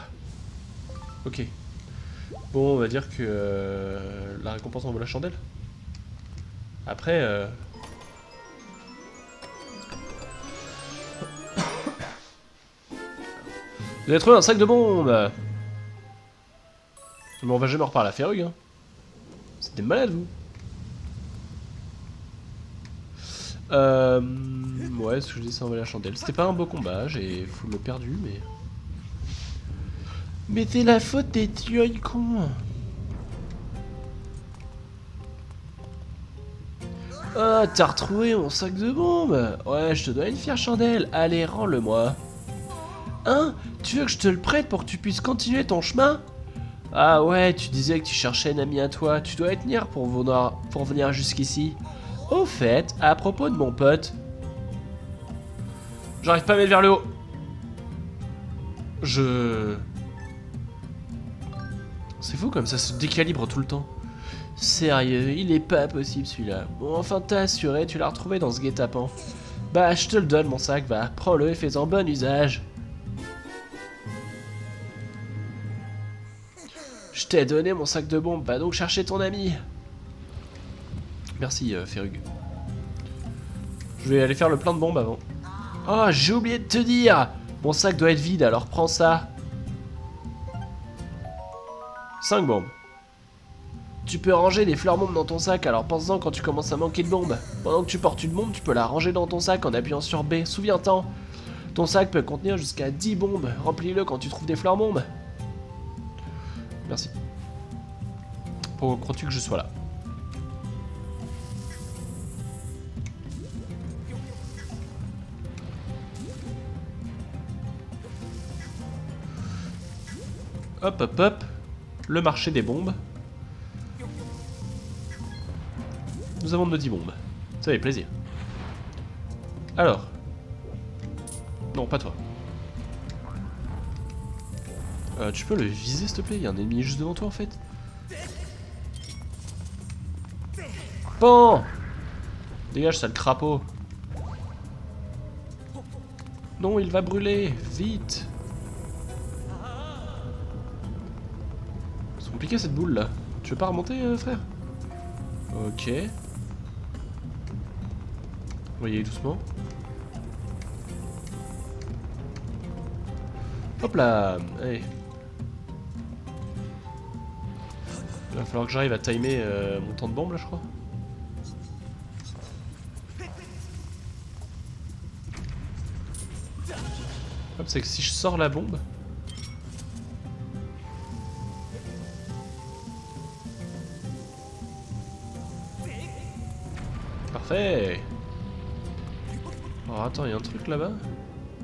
Ok. Bon, on va dire que la récompense en vaut la chandelle. Après, vous avez trouvé un sac de bombes. Mais on va jamais reparler à Ferrug, hein. C'est des malades, vous. Ouais, ce que je dis, ça en vaut la chandelle. C'était pas un beau combat, j'ai full perdu, mais... Mais c'est la faute des tuyaux cons. Ah, t'as retrouvé mon sac de bombes. Ouais, je te dois une fière chandelle. Allez, rends-le-moi. Hein? Tu veux que je te le prête pour que tu puisses continuer ton chemin? Ah ouais, tu disais que tu cherchais un ami à toi. Tu dois être nier pour venir jusqu'ici. Au fait, à propos de mon pote... J'arrive pas à mettre vers le haut. C'est fou comme ça se décalibre tout le temps. Sérieux, il est pas possible celui-là. Bon, enfin t'as assuré, tu l'as retrouvé dans ce guet-apens. Bah, je te le donne mon sac, va, prends-le et fais-en bon usage. Je t'ai donné mon sac de bombes, va donc chercher ton ami. Merci, Ferrug. Je vais aller faire le plein de bombes avant. Oh, j'ai oublié de te dire. Mon sac doit être vide, alors prends ça. 5 bombes. Tu peux ranger des fleurs bombes dans ton sac, alors pense-en quand tu commences à manquer de bombes. Pendant que tu portes une bombe, tu peux la ranger dans ton sac en appuyant sur B. Souviens-t'en, ton sac peut contenir jusqu'à 10 bombes. Remplis-le quand tu trouves des fleurs bombes. Merci. Pourquoi crois-tu que je sois là? Hop, hop, hop. Le marché des bombes. Nous avons de 10 bombes. Ça fait plaisir. Alors. Non, pas toi. Tu peux le viser, s'il te plaît? Il y a un ennemi juste devant toi, en fait. Bon! Dégage, sale crapaud. Non, il va brûler. Vite! C'est compliqué, cette boule, là. Tu veux pas remonter, frère? Ok. On va y aller doucement. Hop là! Allez. Il va falloir que j'arrive à timer mon temps de bombe là, je crois. Hop, c'est que si je sors la bombe. Parfait! Alors attends, il y a un truc là-bas?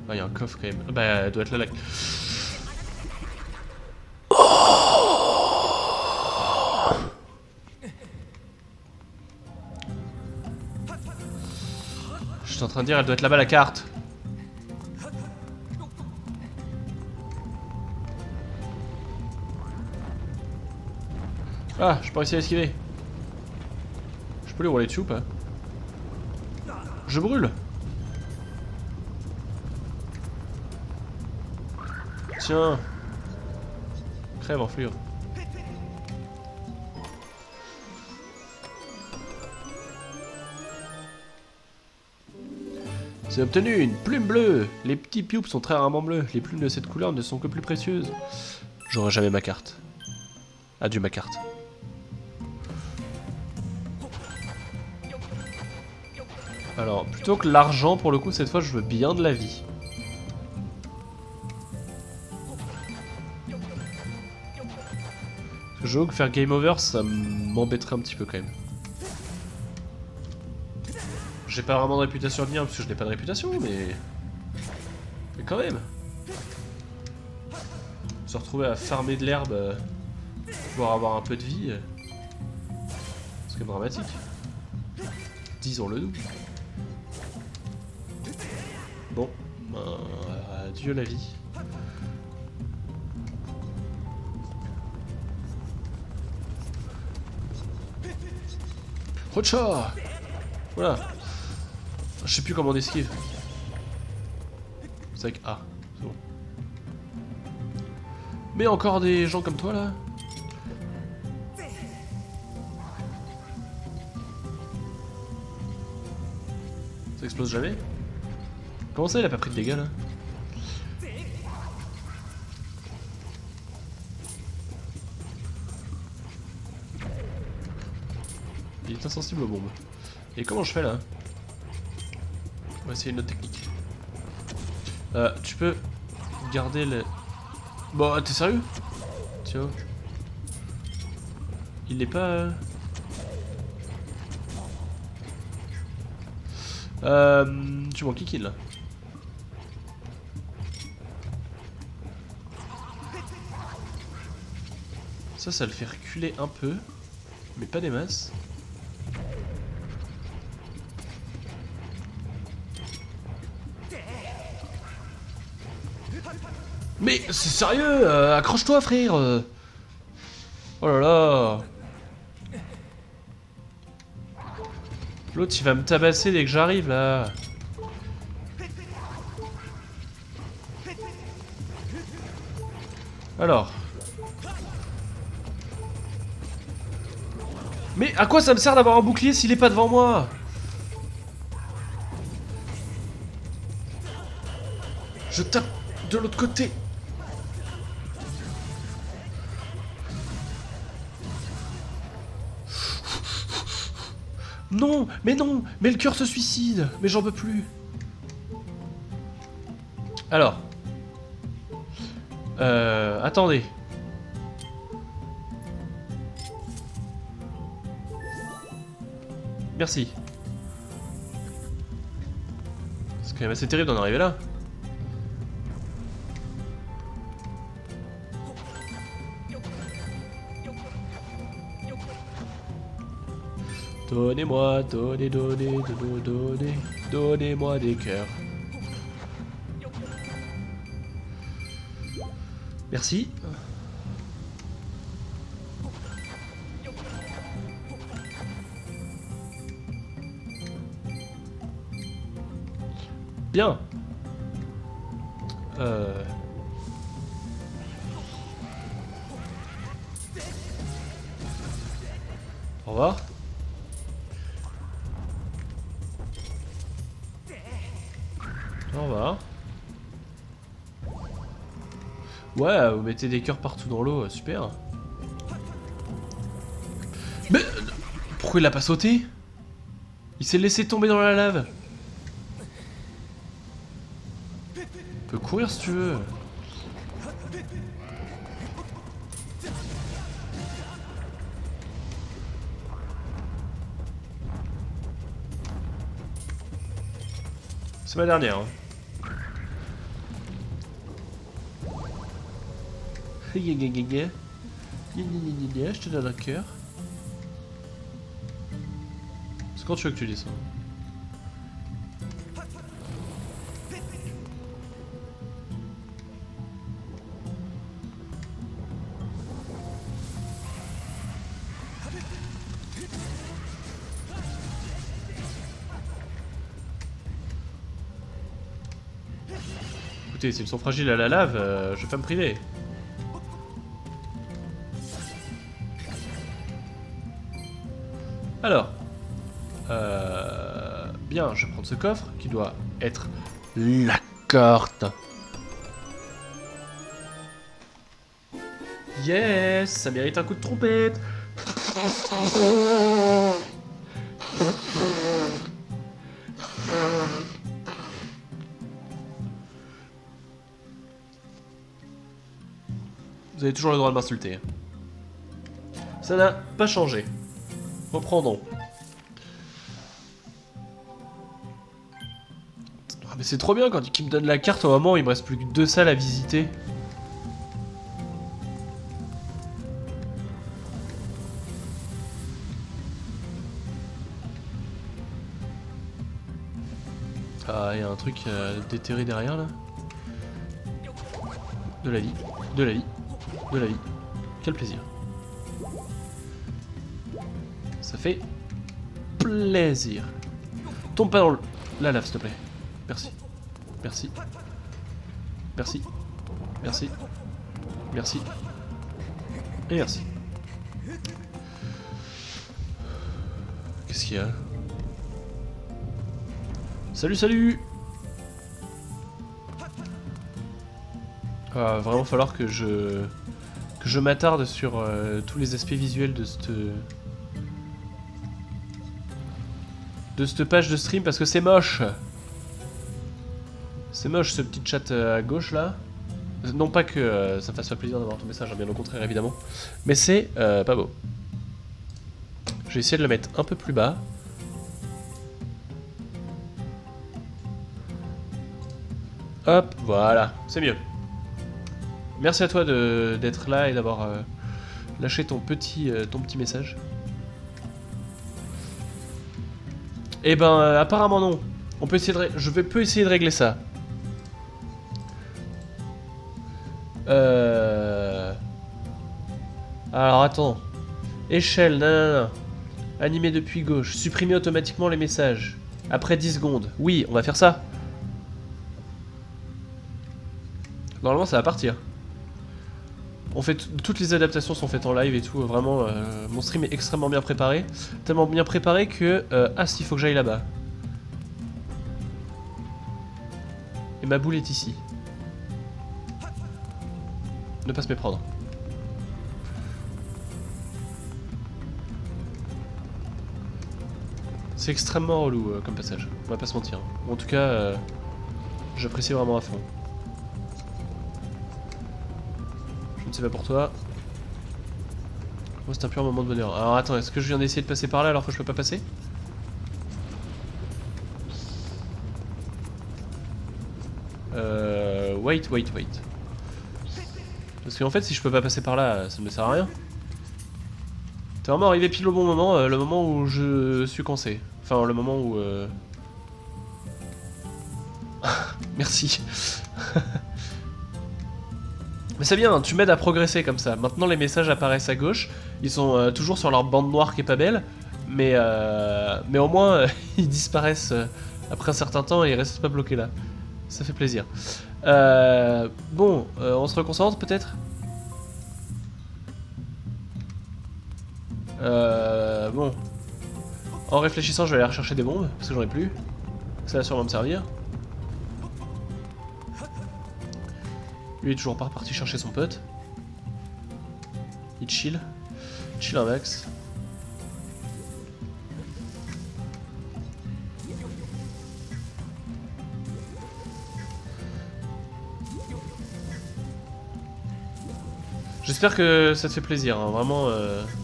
Ah, il y a un coffre quand même. Bah, elle doit être là, là. Je suis en train de dire, elle doit être là-bas la carte. Ah, j'ai pas réussi à esquiver. Je peux lui rouler dessus ou pas? Je brûle. Tiens. Crève en enflure. C'est obtenu une plume bleue. Les petits pubes sont très rarement bleus. Les plumes de cette couleur ne sont que plus précieuses. J'aurai jamais ma carte. Adieu ma carte. Alors, plutôt que l'argent, pour le coup, cette fois, je veux bien de la vie. Parce que j'avoue que faire game over, ça m'embêterait un petit peu quand même. J'ai pas vraiment de réputation à venir parce que je n'ai pas de réputation, mais quand même. Se retrouver à farmer de l'herbe, pouvoir avoir un peu de vie, c'est quand même dramatique. Disons-le nous. Bon, adieu la vie. Rocha! Voilà. Je sais plus comment on esquive. C'est avec A, c'est bon. Mais encore des gens comme toi là. Ça explose jamais? Comment ça il a pas pris de dégâts là? Il est insensible aux bombes. Et comment je fais là? On va essayer une autre technique. Tu peux garder le... Bon, t'es sérieux? Tiens. Il n'est pas... Tu m'en kikines là. Ça le fait reculer un peu. Mais pas des masses. Mais c'est sérieux, accroche-toi frère. Oh là là. L'autre il va me tabasser dès que j'arrive là. Alors. Mais à quoi ça me sert d'avoir un bouclier s'il est pas devant moi? Je tape de l'autre côté. Non, mais le cœur se suicide. Mais j'en peux plus. Alors. Attendez. Merci. C'est quand même assez terrible d'en arriver là. Donnez-moi, donnez-moi des cœurs. Merci. Bien. Au revoir. Au revoir. Ouais, vous mettez des cœurs partout dans l'eau, super. Mais pourquoi il a pas sauté? Il s'est laissé tomber dans la lave. Tu peux courir si tu veux. C'est ma dernière. Hein. Je te donne un cœur. C'est quand tu veux que tu dis ça. Écoutez, s'ils sont fragiles à la lave, je vais pas me priver. Alors, bien, je vais prendre ce coffre qui doit être la carte. Yes, ça mérite un coup de trompette. Vous avez toujours le droit de m'insulter. Ça n'a pas changé. Reprendons. Ah mais c'est trop bien quand il me donne la carte au moment où il me reste plus que 2 salles à visiter. Ah, il y a un truc déterré derrière là. De la vie, de la vie, de la vie. Quel plaisir. Ça fait plaisir. Tombe pas dans la lave s'il te plaît. Merci. Merci. Merci. Merci. Merci. Et merci. Qu'est-ce qu'il y a? Salut, salut! Va vraiment falloir que je m'attarde sur tous les aspects visuels de cette page de stream parce que c'est moche. C'est moche ce petit chat à gauche là. Non pas que ça me fasse pas plaisir d'avoir ton message, hein, bien au contraire évidemment. Mais c'est pas beau. Je vais essayer de le mettre un peu plus bas. Hop, voilà, c'est mieux. Merci à toi d'être là et d'avoir lâché ton petit message. Eh ben, apparemment non. On peut essayer je peux essayer de régler ça. Alors attends. Échelle, nanana. Animé depuis gauche. Supprimer automatiquement les messages. Après 10 secondes. Oui, on va faire ça. Normalement ça va partir. On fait toutes les adaptations sont faites en live et tout, vraiment mon stream est extrêmement bien préparé. Tellement bien préparé que... ah si, il faut que j'aille là-bas. Et ma boule est ici. Ne pas se méprendre. C'est extrêmement relou comme passage, on va pas se mentir. En tout cas, j'apprécie vraiment à fond. Je ne sais pas pour toi. Moi c'est un pur moment de bonheur. Alors attends, est-ce que je viens d'essayer de passer par là alors que je peux pas passer? Wait. Parce qu'en fait si je peux pas passer par là, ça ne me sert à rien. T'es vraiment arrivé pile au bon moment, le moment où je suis coincé. Enfin le moment où... Merci. Mais c'est bien, tu m'aides à progresser comme ça. Maintenant les messages apparaissent à gauche, ils sont toujours sur leur bande noire qui est pas belle, mais au moins ils disparaissent après un certain temps et ils restent pas bloqués là. Ça fait plaisir. Bon, on se reconcentre peut-être. Bon. En réfléchissant, je vais aller rechercher des bombes, parce que j'en ai plus. Ça va sûrement me servir. Lui est toujours pas reparti chercher son pote. Il chill. Chill un max. J'espère que ça te fait plaisir, hein. Vraiment,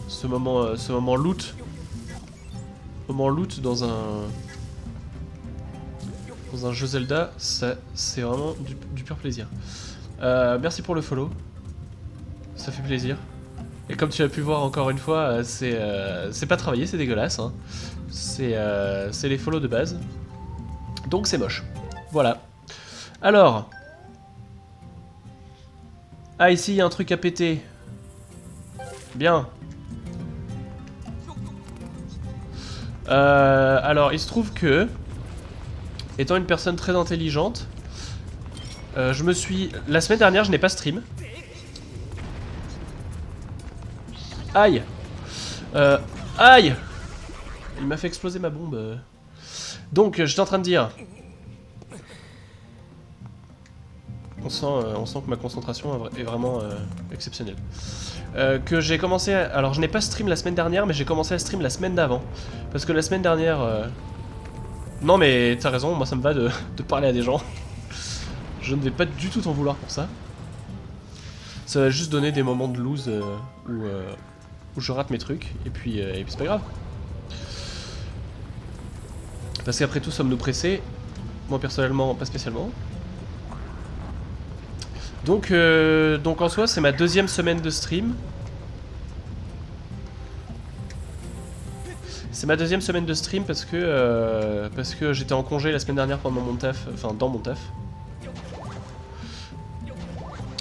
ce moment loot. Moment loot dans un jeu Zelda, c'est vraiment du pur plaisir. Merci pour le follow. Ça fait plaisir. Et comme tu as pu voir encore une fois, c'est pas travaillé, c'est dégueulasse. Hein. C'est les follow de base. Donc c'est moche. Voilà. Alors. Ah, ici il y a un truc à péter. Bien. Alors, il se trouve que, étant une personne très intelligente, je me suis... La semaine dernière, je n'ai pas stream. Aïe. Aïe. Il m'a fait exploser ma bombe. Donc, j'étais en train de dire... On sent que ma concentration est vraiment exceptionnelle. Que j'ai commencé à... Alors je n'ai pas stream la semaine dernière, mais j'ai commencé à stream la semaine d'avant. Parce que la semaine dernière... Non mais t'as raison, moi ça me va de parler à des gens. Je ne vais pas du tout t'en vouloir pour ça. Ça va juste donner des moments de lose où je rate mes trucs, et puis c'est pas grave. Parce qu'après tout, sommes-nous pressés? Moi personnellement, pas spécialement. Donc en soi, c'est ma deuxième semaine de stream. C'est ma deuxième semaine de stream parce que j'étais en congé la semaine dernière pendant mon taf, enfin dans mon taf.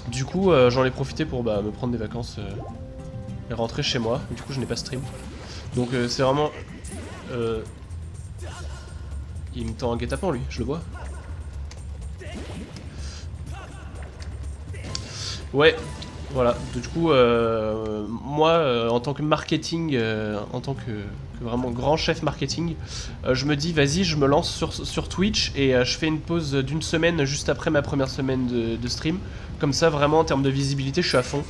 Du coup, j'en ai profité pour me prendre des vacances et rentrer chez moi. Du coup, je n'ai pas stream. Donc c'est vraiment... Il me tend un guet-apens lui, je le vois. Ouais, voilà. Du coup, moi, en tant que marketing, en tant que vraiment grand chef marketing, je me dis, vas-y, je me lance sur Twitch et je fais une pause d'une semaine juste après ma première semaine de stream. Comme ça, vraiment, en termes de visibilité, je suis à fond.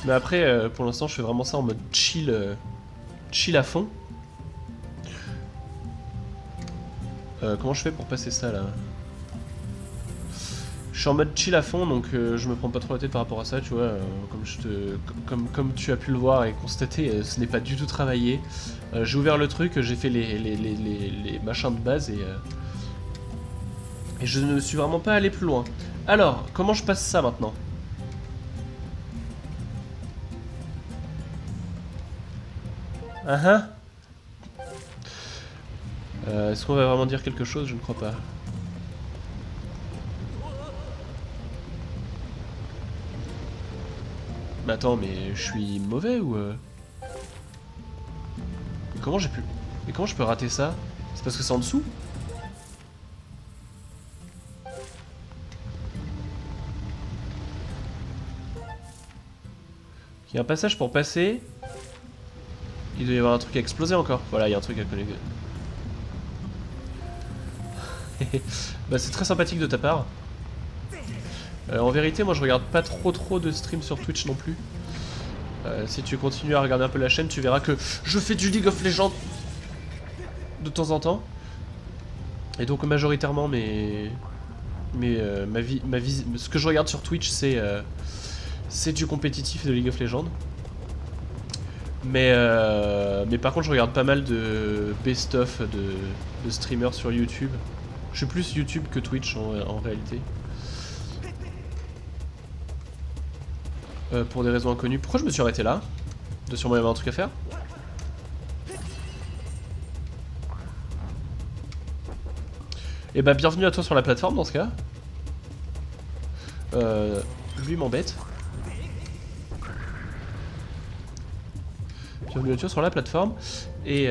Mais après, pour l'instant, je fais vraiment ça en mode chill, chill à fond. Comment je fais pour passer ça, là ? Je suis en mode chill à fond, donc je me prends pas trop la tête par rapport à ça, tu vois. Comme tu as pu le voir et constater, ce n'est pas du tout travaillé. J'ai ouvert le truc, j'ai fait les machins de base et je ne suis vraiment pas allé plus loin. Alors, comment je passe ça maintenant ? Est-ce qu'on va vraiment dire quelque chose ? Je ne crois pas. Mais attends, mais je suis mauvais ou Comment j'ai pu... Mais comment je peux rater ça? C'est parce que c'est en dessous? Il y a un passage pour passer. Il doit y avoir un truc à exploser encore. Voilà, il y a un truc à connecter. Bah c'est très sympathique de ta part. En vérité, moi je regarde pas trop de streams sur Twitch non plus. Si tu continues à regarder un peu la chaîne, tu verras que je fais du League of Legends de temps en temps. Et donc majoritairement ce que je regarde sur Twitch c'est du compétitif de League of Legends. Mais par contre je regarde pas mal de best-of de streamers sur YouTube. Je suis plus YouTube que Twitch en réalité. Pour des raisons inconnues. Pourquoi je me suis arrêté là? Il doit sûrement y avoir un truc à faire. Et bah bienvenue à toi sur la plateforme dans ce cas. Lui m'embête. Bienvenue à toi sur la plateforme. Et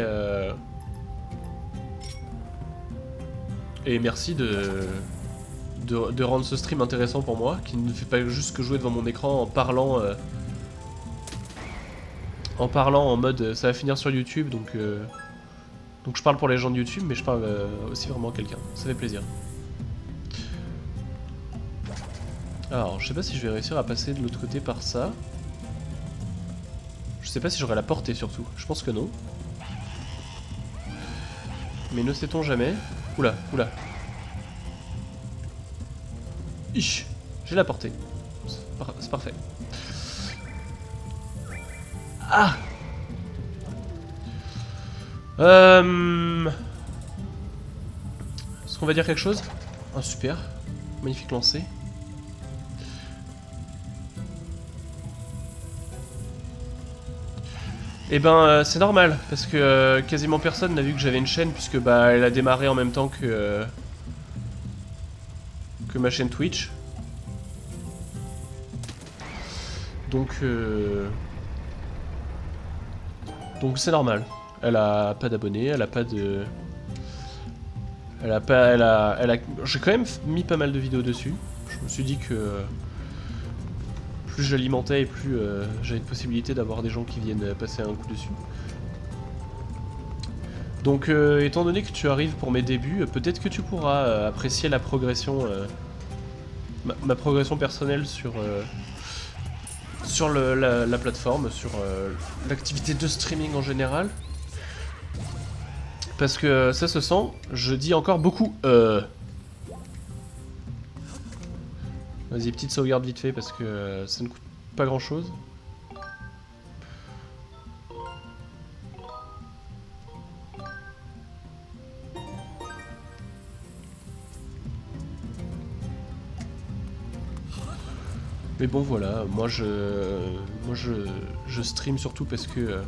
merci de rendre ce stream intéressant pour moi, qui ne fait pas juste que jouer devant mon écran en parlant en mode ça va finir sur YouTube, donc je parle pour les gens de YouTube, mais je parle aussi vraiment à quelqu'un, ça fait plaisir. Alors, je sais pas si je vais réussir à passer de l'autre côté par ça. Je sais pas si j'aurai la portée surtout, je pense que non. Mais ne sait-on jamais. Oula, oula. Ich, j'ai la portée. C'est parfait. Ah! Est-ce qu'on va dire quelque chose? Ah super, magnifique lancer. Et ben c'est normal, parce que quasiment personne n'a vu que j'avais une chaîne, puisque bah elle a démarré en même temps que ma chaîne Twitch. Donc c'est normal. Elle a pas d'abonnés, elle a pas de... J'ai quand même mis pas mal de vidéos dessus. Je me suis dit que plus j'alimentais et plus j'avais une possibilité d'avoir des gens qui viennent passer un coup dessus. Donc étant donné que tu arrives pour mes débuts, peut-être que tu pourras apprécier la progression, ma progression personnelle sur la plateforme, sur l'activité de streaming en général. Parce que ça se sent, je dis encore beaucoup Vas-y, petite sauvegarde vite fait parce que ça ne coûte pas grand chose. Mais bon voilà, moi je stream surtout parce que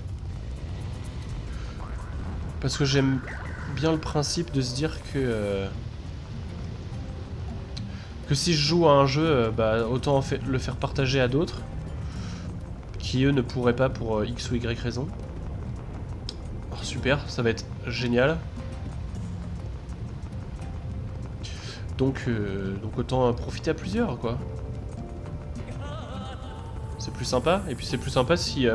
j'aime bien le principe de se dire que si je joue à un jeu, bah, autant le faire partager à d'autres qui eux ne pourraient pas pour X ou Y raison. Alors, super, ça va être génial. Donc autant profiter à plusieurs quoi. C'est plus sympa, et puis c'est plus sympa si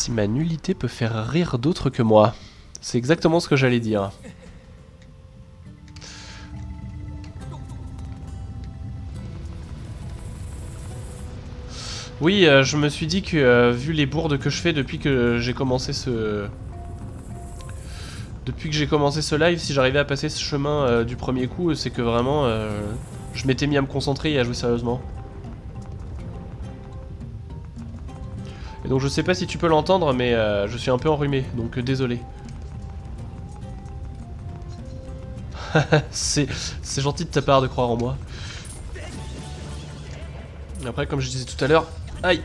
ma nullité peut faire rire d'autres que moi. C'est exactement ce que j'allais dire. Oui, je me suis dit que vu les bourdes que je fais depuis que j'ai commencé ce live, si j'arrivais à passer ce chemin du premier coup, c'est que vraiment je m'étais mis à me concentrer et à jouer sérieusement. Et donc je sais pas si tu peux l'entendre, mais je suis un peu enrhumé, donc désolé. C'est gentil de ta part de croire en moi. Après, comme je disais tout à l'heure... Aïe!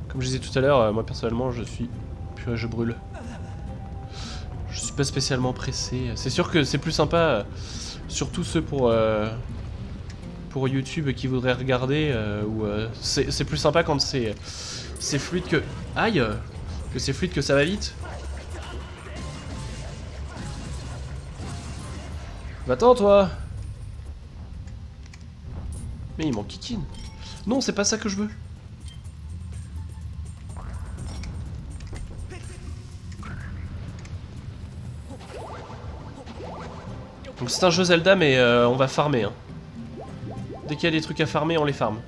Comme je disais tout à l'heure, moi personnellement, je suis... Purée, je brûle. Je suis pas spécialement pressé. C'est sûr que c'est plus sympa, surtout ceux pour YouTube qui voudraient regarder, c'est plus sympa quand c'est fluide que... Aïe! Que c'est fluide, que ça va vite. Va-t'en, toi! Mais il m'enquiquine. Non, c'est pas ça que je veux. Donc c'est un jeu Zelda, mais on va farmer. Hein. Dès qu'il y a des trucs à farmer, on les farme.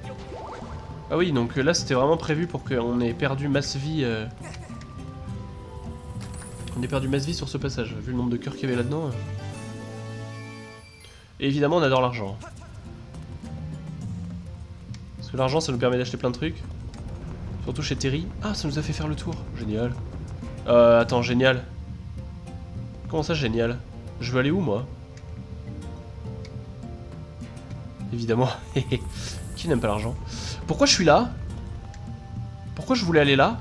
Ah oui, donc là c'était vraiment prévu pour qu'on ait perdu masse vie. On ait perdu masse vie sur ce passage, vu le nombre de cœurs qu'il y avait là-dedans. Et évidemment, on adore l'argent. Parce que l'argent, ça nous permet d'acheter plein de trucs. Surtout chez Terry. Ah, ça nous a fait faire le tour. Génial. Attends, génial. Comment ça, génial? Je veux aller où, moi? Évidemment. Qui n'aime pas l'argent? Pourquoi je suis là? Pourquoi je voulais aller là?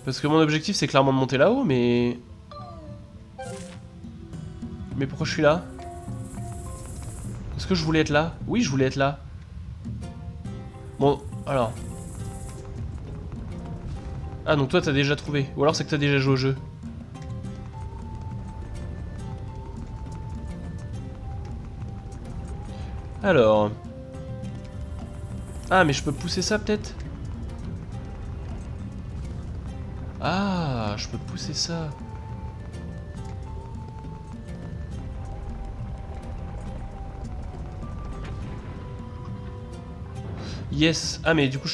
Parce que mon objectif, c'est clairement de monter là-haut, mais... Mais pourquoi je suis là? Est-ce que je voulais être là? Oui, je voulais être là. Bon, alors... Ah, donc toi, t'as déjà trouvé. Ou alors c'est que t'as déjà joué au jeu. Alors... Ah, mais je peux pousser ça, peut-être? Ah, je peux pousser ça. Yes. Ah, mais du coup,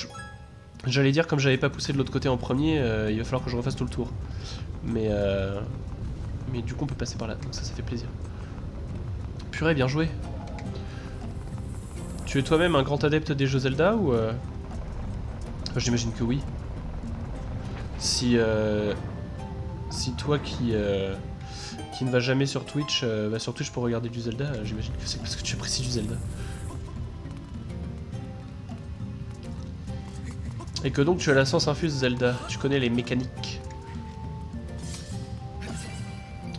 j'allais dire, comme j'avais pas poussé de l'autre côté en premier, il va falloir que je refasse tout le tour. Mais du coup, on peut passer par là. Donc ça fait plaisir. Purée, bien joué. Tu es toi-même un grand adepte des jeux Zelda ou j'imagine que oui. Si toi qui ne va jamais sur Twitch va sur Twitch pour regarder du Zelda, j'imagine que c'est parce que tu apprécies du Zelda. Et que donc tu as la sens infuse Zelda, tu connais les mécaniques.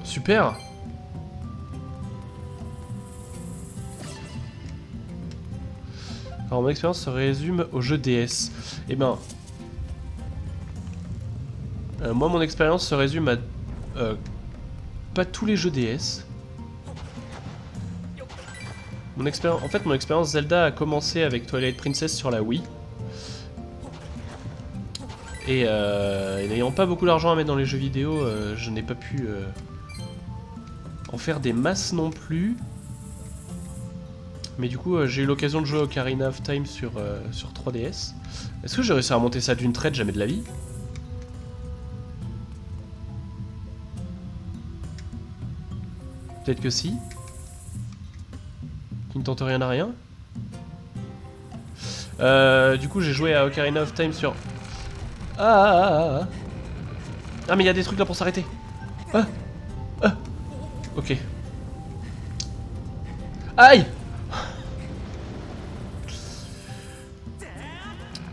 Super. Alors mon expérience se résume au jeu DS. Eh ben... moi mon expérience se résume à... pas tous les jeux DS. En fait mon expérience Zelda a commencé avec Twilight Princess sur la Wii. Et n'ayant pas beaucoup d'argent à mettre dans les jeux vidéo, je n'ai pas pu en faire des masses non plus. Mais du coup, j'ai eu l'occasion de jouer au Ocarina of Time sur 3DS. Est-ce que j'ai réussi à remonter ça d'une traite? Jamais de la vie. Peut-être que si. Qui ne tente rien à rien. Du coup, j'ai joué à Ocarina of Time sur... Ah, mais il y a des trucs là pour s'arrêter. Ok. Aïe.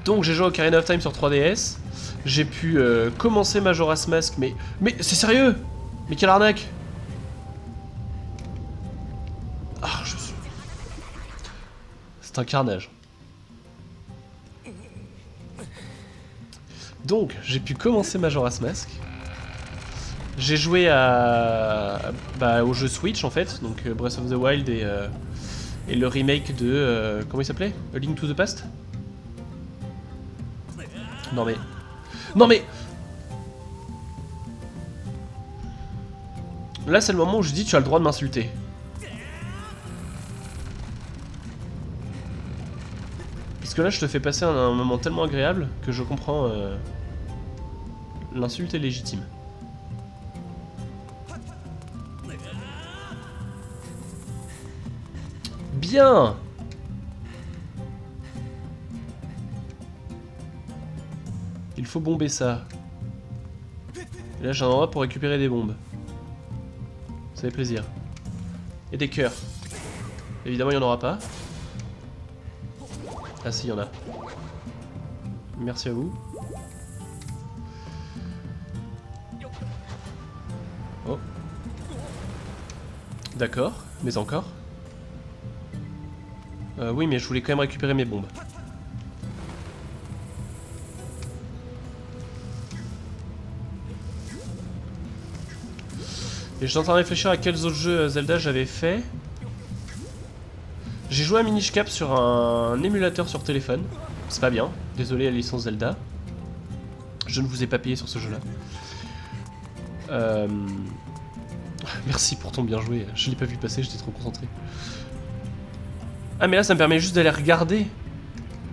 Donc j'ai joué à Ocarina of Time sur 3DS. J'ai pu commencer Majora's Mask, mais c'est sérieux? Mais quelle arnaque! Ah, c'est un carnage. Donc, j'ai pu commencer Majora's Mask. J'ai joué au jeu Switch en fait, donc Breath of the Wild et le remake de... comment il s'appelait? A Link to the Past? Non mais... Non mais... Là c'est le moment où je dis tu as le droit de m'insulter. Parce que là je te fais passer un moment tellement agréable que je comprends... L'insulte est légitime. Bien. Il faut bomber ça. Et là j'ai un endroit pour récupérer des bombes. Ça fait plaisir. Et des cœurs. Évidemment il n'y en aura pas. Ah si, il y en a. Merci à vous. Oh. D'accord, mais encore. Oui, mais je voulais quand même récupérer mes bombes. Et je suis en train de réfléchir à quels autres jeux Zelda j'avais fait. J'ai joué à Minish Cap sur un émulateur sur téléphone. C'est pas bien. Désolé la licence Zelda. Je ne vous ai pas payé sur ce jeu-là. Euh... Merci pour ton bien joué. Je l'ai pas vu passer, j'étais trop concentré. Ah mais là ça me permet juste d'aller regarder.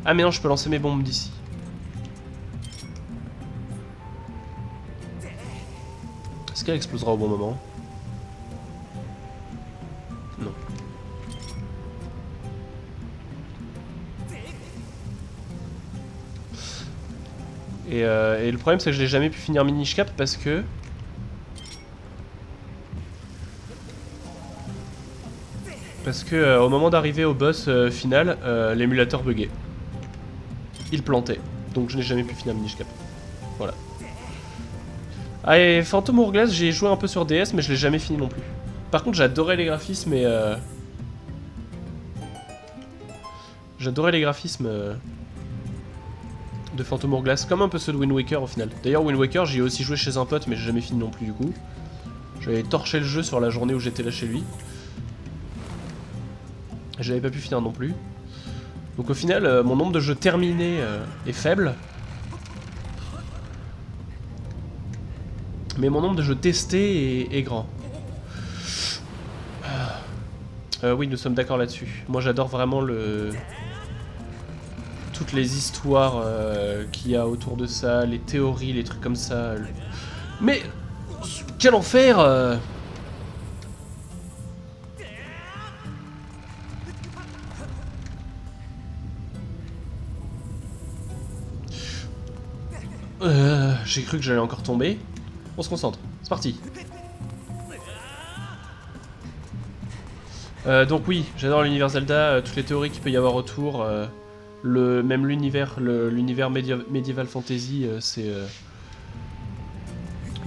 Ah mais non, je peux lancer mes bombes d'ici. Est-ce qu'elle explosera au bon moment? Non. Et le problème c'est que je n'ai jamais pu finir Minish Cap parce que... au moment d'arriver au boss final, l'émulateur buguait. Il plantait. Donc je n'ai jamais pu finir Minish Cap. Voilà. Ah et Phantom Hourglass, j'ai joué un peu sur DS mais je l'ai jamais fini non plus. Par contre j'adorais les graphismes et... J'adorais les graphismes de Phantom Hourglass, comme un peu ceux de Wind Waker au final. D'ailleurs Wind Waker j'y ai aussi joué chez un pote mais j'ai jamais fini non plus du coup. J'avais torché le jeu sur la journée où j'étais là chez lui. J'avais pas pu finir non plus. Donc au final mon nombre de jeux terminés est faible. Mais mon nombre de jeux testés est grand. Oui, nous sommes d'accord là-dessus. Moi j'adore vraiment toutes les histoires qu'il y a autour de ça, les théories, les trucs comme ça. Mais quel enfer J'ai cru que j'allais encore tomber. On se concentre, c'est parti. Donc oui, j'adore l'univers Zelda, toutes les théories qu'il peut y avoir autour, même l'univers médiéval fantasy, c'est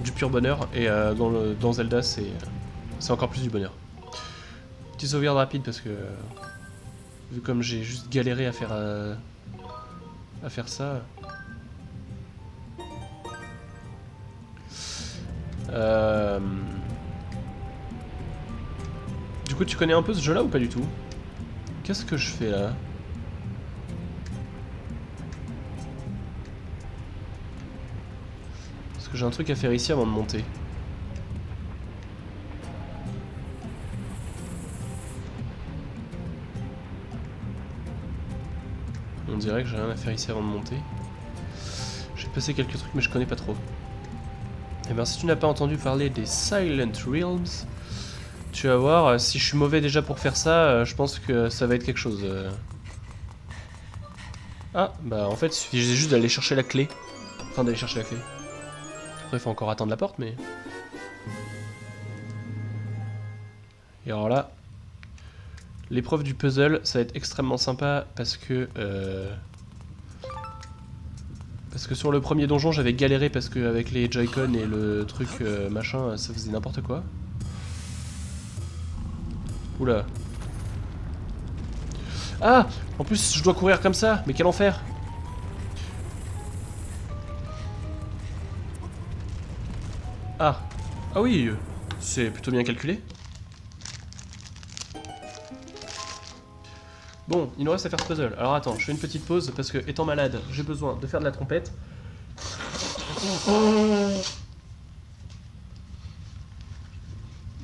du pur bonheur, et dans Zelda, c'est encore plus du bonheur. Petite sauvegarde rapide parce que vu comme j'ai juste galéré à faire ça. Du coup, tu connais un peu ce jeu-là ou pas du tout? Qu'est-ce que je fais là? Parce que j'ai un truc à faire ici avant de monter. On dirait que j'ai rien à faire ici avant de monter. J'ai passé quelques trucs mais je connais pas trop. Et bien si tu n'as pas entendu parler des Silent Realms, tu vas voir, si je suis mauvais déjà pour faire ça, je pense que ça va être quelque chose. Ah, bah en fait il suffisait juste d'aller chercher la clé. Enfin d'aller chercher la clé. Après il faut encore attendre la porte mais... Et alors là, l'épreuve du puzzle, ça va être extrêmement sympa parce que sur le premier donjon, j'avais galéré parce que avec les Joy-Con et le truc machin, ça faisait n'importe quoi. Oula. Ah! En plus, je dois courir comme ça, mais quel enfer! Ah! Ah oui, c'est plutôt bien calculé. Bon, il nous reste à faire ce puzzle. Alors attends, je fais une petite pause parce que, étant malade, j'ai besoin de faire de la trompette.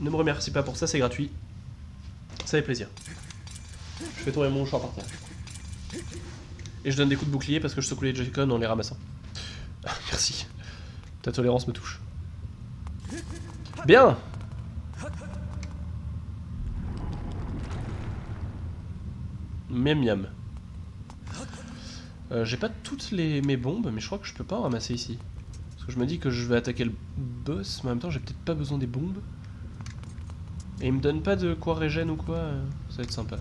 Ne me remercie pas pour ça, c'est gratuit. Ça fait plaisir. Je fais tomber mon mouchoir par terre. Et je donne des coups de bouclier parce que je secoue les Joy-Con en les ramassant. Merci. Ta tolérance me touche. Bien! Miam miam. J'ai pas toutes mes bombes, mais je crois que je peux pas en ramasser ici. Parce que je me dis que je vais attaquer le boss, mais en même temps j'ai peut-être pas besoin des bombes. Et il me donne pas de quoi régène ou quoi, ça va être sympa.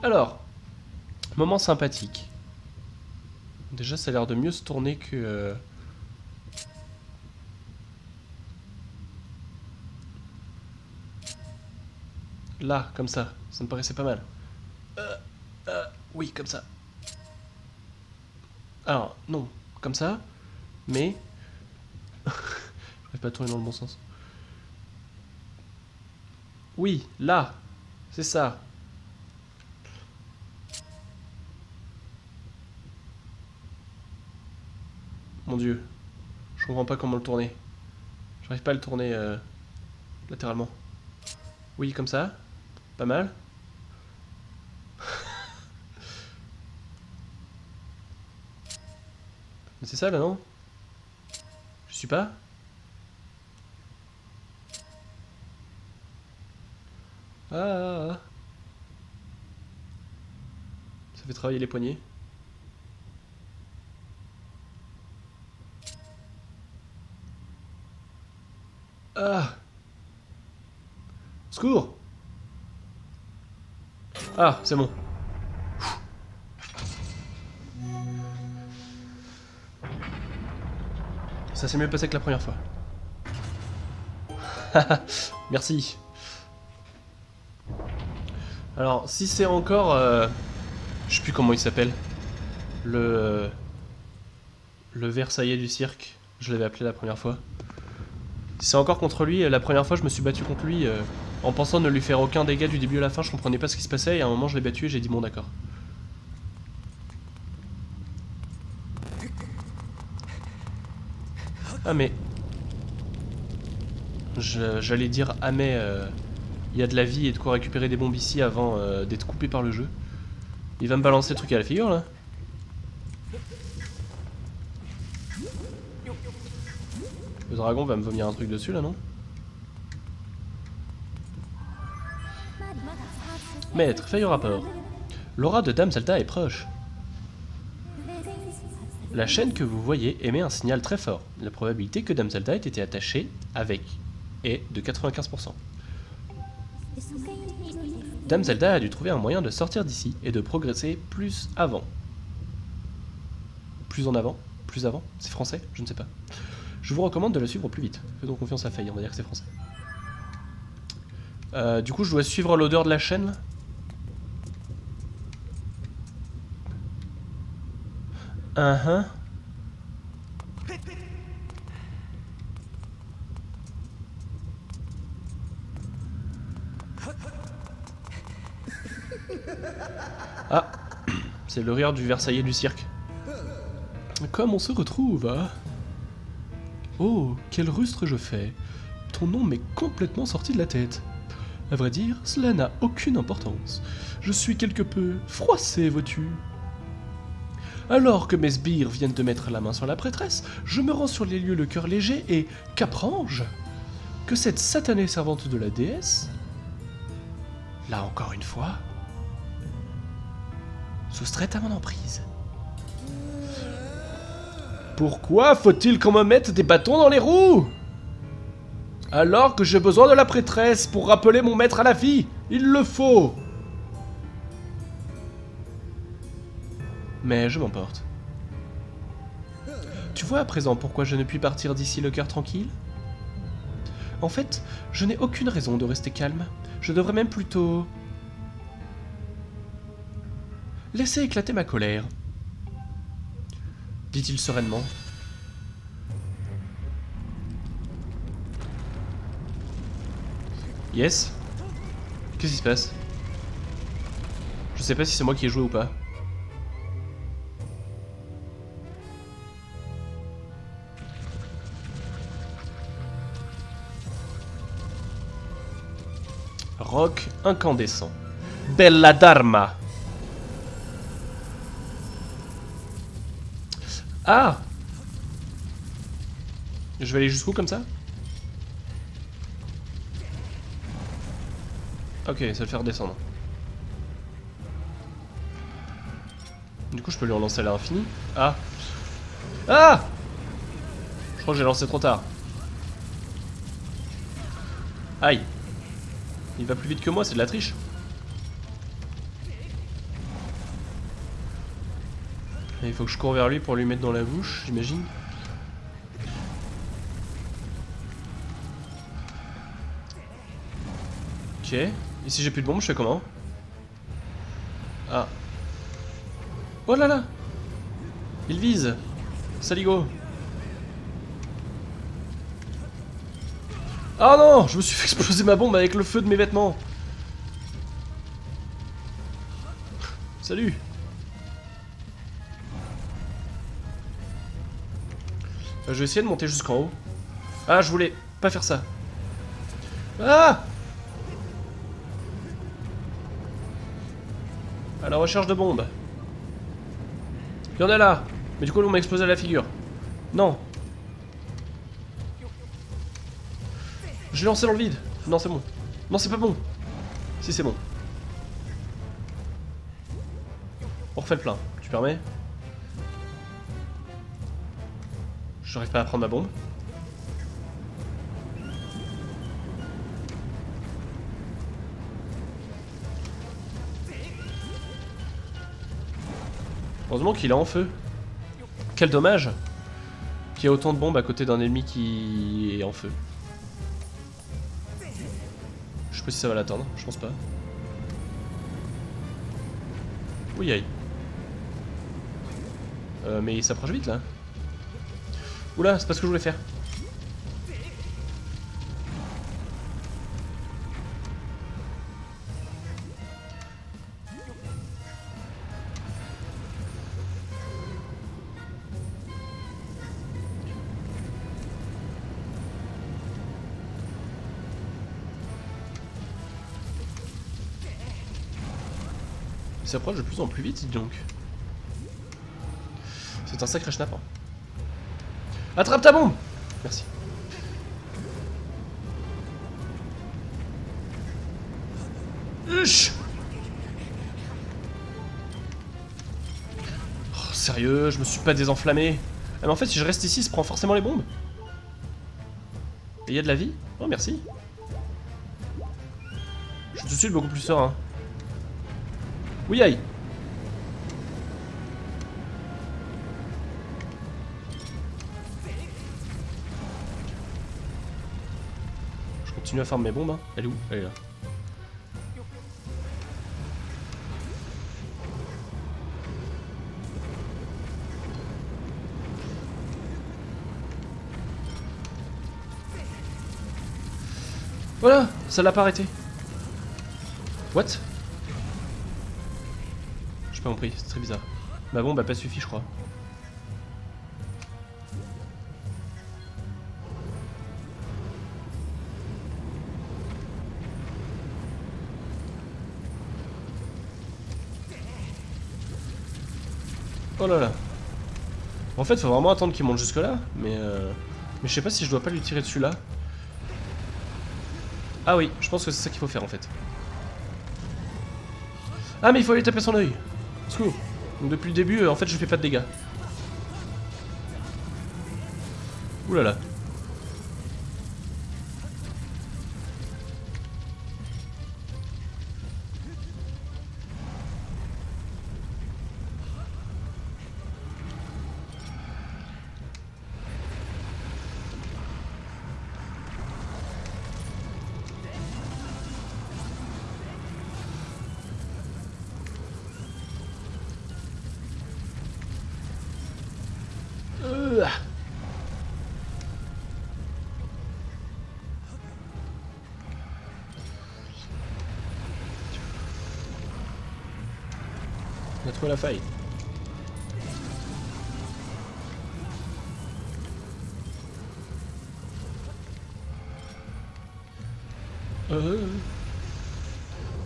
Alors, moment sympathique. Déjà ça a l'air de mieux se tourner que... Là, comme ça me paraissait pas mal. Oui, comme ça. Alors, non, comme ça, mais... je vais pas tourner dans le bon sens. Oui, là, c'est ça. Mon dieu, je comprends pas comment le tourner. J'arrive pas à le tourner latéralement. Oui, comme ça. Pas mal. Mais c'est ça là, non? Je suis pas? Ah. Ça fait travailler les poignets. Ah. Secours. Ah, c'est bon. Ça s'est mieux passé que la première fois. Merci. Alors, si c'est encore... je sais plus comment il s'appelle. Le Versaillais du cirque. Je l'avais appelé la première fois. Si c'est encore contre lui, la première fois je me suis battu contre lui en pensant ne lui faire aucun dégât du début à la fin. Je comprenais pas ce qui se passait et à un moment je l'ai battu et j'ai dit bon d'accord. Ah mais... J'allais dire ah mais... il y a de la vie et de quoi récupérer des bombes ici avant d'être coupé par le jeu. Il va me balancer le truc à la figure là. Le dragon va me vomir un truc dessus là, non? Maître, feuille au rapport. L'aura de Dame Zelda est proche. La chaîne que vous voyez émet un signal très fort. La probabilité que Dame Zelda ait été attachée avec est de 95%. Dame Zelda a dû trouver un moyen de sortir d'ici et de progresser plus avant. Plus en avant? Plus avant? C'est français? Je ne sais pas. Je vous recommande de la suivre au plus vite. Faisons confiance à Faye, on va dire que c'est français. Du coup, je dois suivre l'odeur de la chaîne. Ah, c'est le rire du Versaillais du cirque. Comme on se retrouve, hein? Oh, quel rustre je fais. Ton nom m'est complètement sorti de la tête. À vrai dire, cela n'a aucune importance. Je suis quelque peu froissé, vois-tu. Alors que mes sbires viennent de mettre la main sur la prêtresse, je me rends sur les lieux le cœur léger et qu'apprends-je? Que cette satanée servante de la déesse, là encore une fois, soustraite à mon emprise. Pourquoi faut-il qu'on me mette des bâtons dans les roues? Alors que j'ai besoin de la prêtresse pour rappeler mon maître à la vie, il le faut. Mais je m'emporte. Tu vois à présent pourquoi je ne puis partir d'ici le cœur tranquille? En fait, je n'ai aucune raison de rester calme. Je devrais même plutôt... laisser éclater ma colère. Dit-il sereinement. Yes. Qu'est-ce qui se passe? Je sais pas si c'est moi qui ai joué ou pas. Roc incandescent. Bella Dharma. Ah! Je vais aller jusqu'où comme ça? Ok, ça va le faire descendre. Du coup, je peux lui en lancer à l'infini. Ah! Ah! Je crois que j'ai lancé trop tard. Aïe! Il va plus vite que moi, c'est de la triche. Et il faut que je cours vers lui pour lui mettre dans la bouche, j'imagine. Ok. Et si j'ai plus de bombe, je fais comment? Ah. Oh là là! Il vise! Saligo! Ah non! Je me suis fait exploser ma bombe avec le feu de mes vêtements! Salut! Je vais essayer de monter jusqu'en haut. Ah, je voulais pas faire ça. Ah! À la recherche de bombes. Il y en a là. Mais du coup, on m'a explosé à la figure. Non. Je l'ai lancé dans le vide. Non, c'est bon. Non, c'est pas bon. Si, c'est bon. On refait le plein. Tu permets? J'arrive pas à prendre ma bombe. Heureusement qu'il est en feu. Quel dommage qu'il y ait autant de bombes à côté d'un ennemi qui est en feu. Je sais pas si ça va l'atteindre, je pense pas. Oui, aïe. Mais il s'approche vite là. Oula, c'est pas ce que je voulais faire. Il s'approche de plus en plus vite, dis donc. C'est un sacré schnapp. Hein. Attrape ta bombe! Merci. Uch! Oh, sérieux, je me suis pas désenflammé. Ah, mais en fait, si je reste ici, il se prend forcément les bombes. Et il y a de la vie? Oh, merci. Je suis tout de suite beaucoup plus serein. Oui, aïe! Je continue à farmer mes bombes. Hein. Elle est où? Elle est là. Voilà, ça l'a pas arrêté. What? J'ai pas compris, c'est très bizarre. Ma bombe a pas suffi, je crois. Oh là là. En fait, faut vraiment attendre qu'il monte jusque là, mais je sais pas si je dois pas lui tirer dessus là. Ah oui, je pense que c'est ça qu'il faut faire en fait. Ah mais il faut aller taper son œil. Donc depuis le début, en fait, je fais pas de dégâts. Ouh là là. On a trouvé la faille.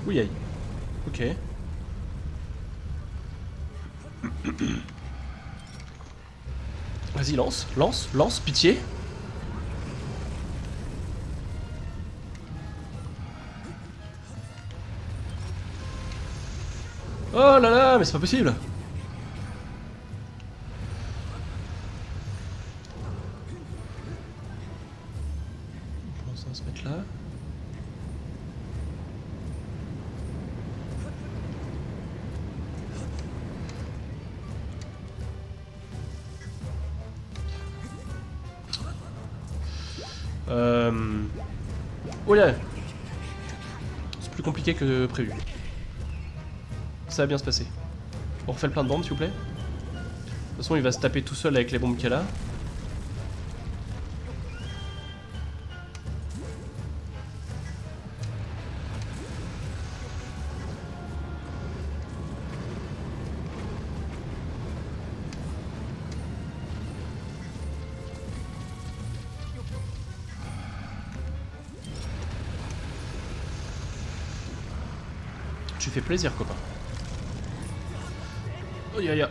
Oui, aïe. Ok. Vas-y, lance, lance, lance, pitié. Oh là là, mais c'est pas possible. On va se mettre là. Oh là. C'est plus compliqué que prévu. Ça va bien se passer. On refait le plein de bombes, s'il vous plaît. De toute façon, il va se taper tout seul avec les bombes qu'il a. Tu fais plaisir, copain. Oh, ya ya.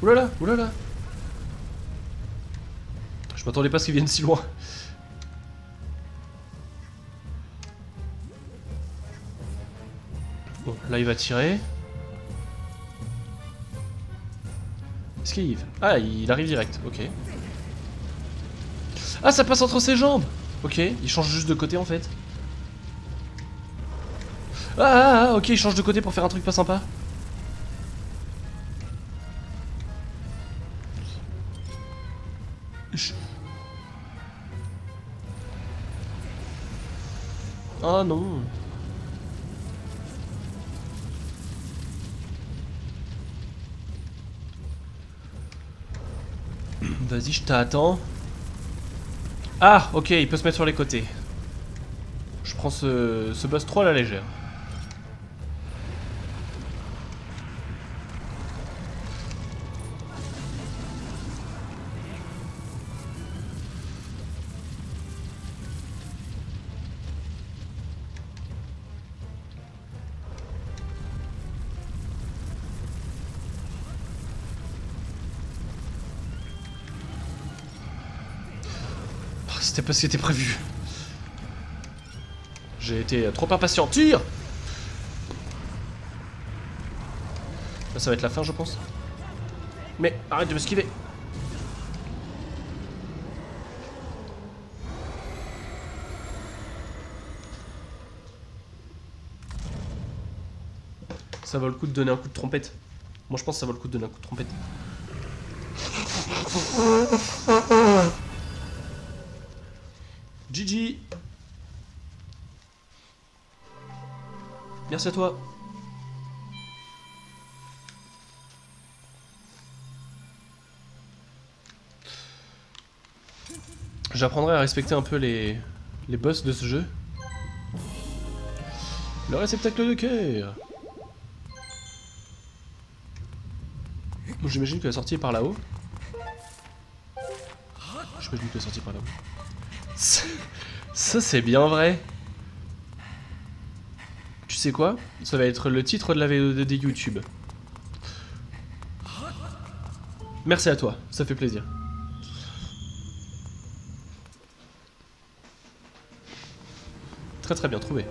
Oulala, oulala. Je m'attendais pas à ce qu'ils viennent si loin. Bon, là il va tirer. Esquive. Ah, il arrive direct, ok. Ah, ça passe entre ses jambes. Ok, il change juste de côté en fait. Ok, il change de côté pour faire un truc pas sympa. Oh non. Vas-y, je t'attends. Ah, ok, il peut se mettre sur les côtés. Je prends ce boss trop à la légère. C'était pas ce qui était prévu. J'ai été trop impatient. Tire! Là, ça va être la fin, je pense. Mais arrête de me esquiver. Ça vaut le coup de donner un coup de trompette. Moi, je pense que ça vaut le coup de donner un coup de trompette. GG. Merci à toi. J'apprendrai à respecter un peu les boss de ce jeu. Le réceptacle de cœur. J'imagine que la sortie est par là-haut. J'imagine que la sortie est par là-haut. Ça c'est bien vrai. Tu sais quoi? Ça va être le titre de la vidéo de YouTube. Merci à toi, ça fait plaisir. Très très bien trouvé.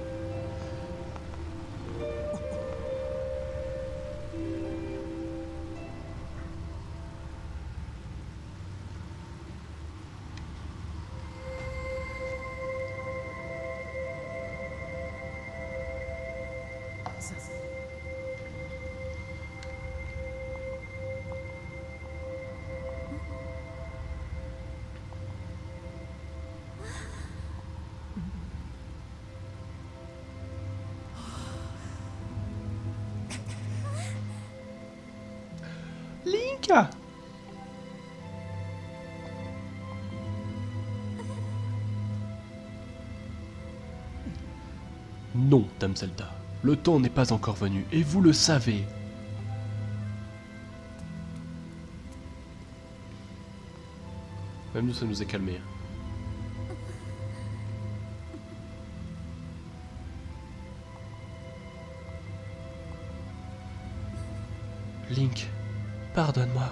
Linka! Non, Dame Zelda. Le temps n'est pas encore venu, et vous le savez. Même nous, ça nous est calmé. Link, pardonne-moi.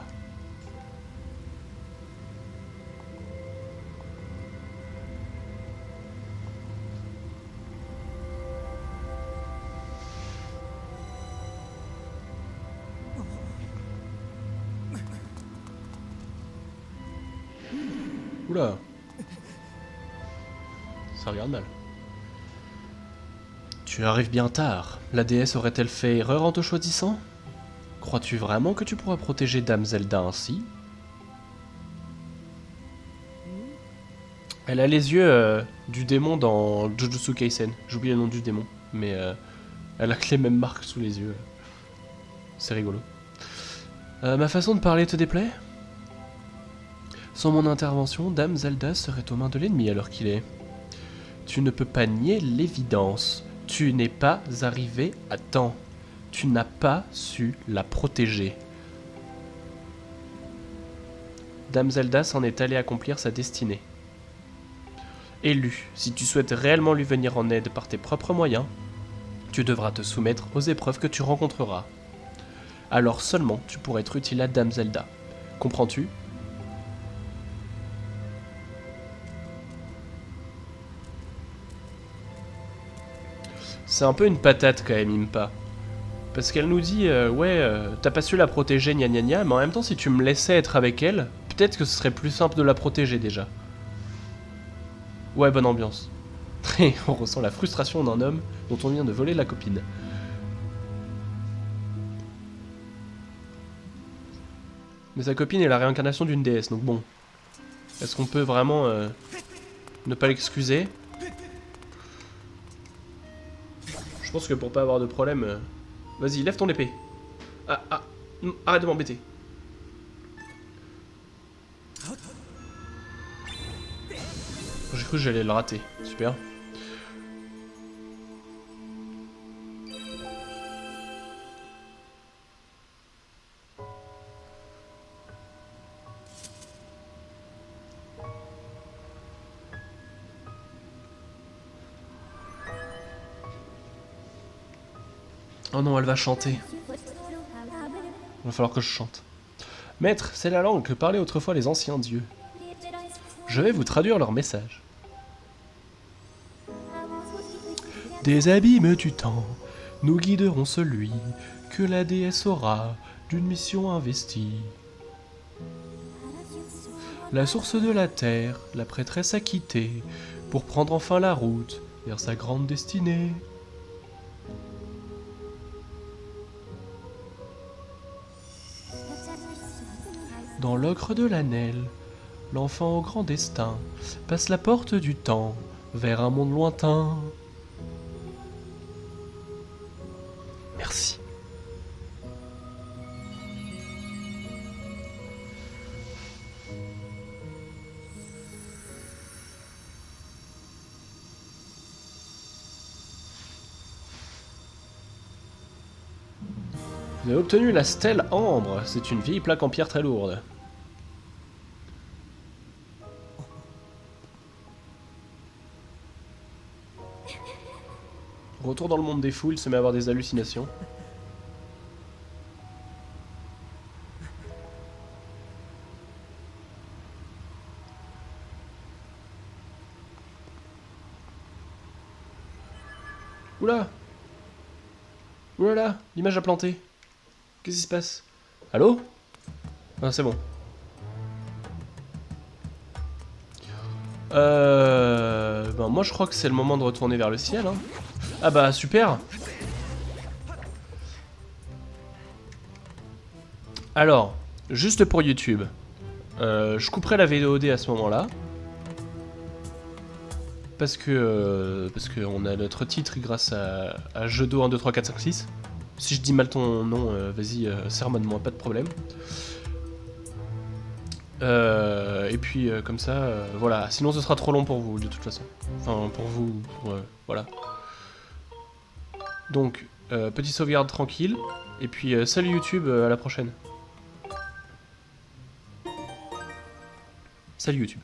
Oula. Ça regarde mal. Tu arrives bien tard. La déesse aurait-elle fait erreur en te choisissant? Crois-tu vraiment que tu pourras protéger Dame Zelda ainsi? Elle a les yeux du démon dans Jujutsu Kaisen. J'oublie le nom du démon, mais elle a que les mêmes marques sous les yeux. C'est rigolo. Ma façon de parler te déplaît? Sans mon intervention, Dame Zelda serait aux mains de l'ennemi à l'heure qu'il est. Tu ne peux pas nier l'évidence. Tu n'es pas arrivé à temps. Tu n'as pas su la protéger. Dame Zelda s'en est allée accomplir sa destinée. Élu, si tu souhaites réellement lui venir en aide par tes propres moyens, tu devras te soumettre aux épreuves que tu rencontreras. Alors seulement tu pourras être utile à Dame Zelda. Comprends-tu ? C'est un peu une patate quand même, Impa. Parce qu'elle nous dit, t'as pas su la protéger, gna gna gna, mais en même temps, si tu me laissais être avec elle, peut-être que ce serait plus simple de la protéger déjà. Ouais, bonne ambiance. Et on ressent la frustration d'un homme dont on vient de voler la copine. Mais sa copine est la réincarnation d'une déesse, donc bon. Est-ce qu'on peut vraiment ne pas l'excuser? Je pense que pour pas avoir de problème... Vas-y, lève ton épée. Arrête de m'embêter. J'ai cru que j'allais le rater. Super. Oh non, elle va chanter. Il va falloir que je chante. Maître, c'est la langue que parlaient autrefois les anciens dieux. Je vais vous traduire leur message. Des abîmes du temps, nous guiderons celui que la déesse aura d'une mission investie. La source de la terre, la prêtresse a quitté pour prendre enfin la route vers sa grande destinée. Dans l'ocre de l'Anel, l'enfant au grand destin passe la porte du temps vers un monde lointain. Merci. Vous avez obtenu la stèle ambre. C'est une vieille plaque en pierre très lourde. Retour dans le monde des foules, se met à avoir des hallucinations. Oula! Oulala, l'image a planté. Qu'est-ce qui se passe? Allô? Ah, c'est bon. Ben moi je crois que c'est le moment de retourner vers le ciel. Hein. Ah bah super. Alors, juste pour YouTube, je couperai la VOD à ce moment-là. Parce que on a notre titre grâce à Jeudo 1, 2, 3, 4, 5, 6. Si je dis mal ton nom, vas-y, sermonne-moi, pas de problème. Et puis comme ça, voilà. Sinon ce sera trop long pour vous de toute façon. Enfin pour vous, voilà. Donc petit sauvegarde tranquille. Et puis salut YouTube, à la prochaine. Salut YouTube.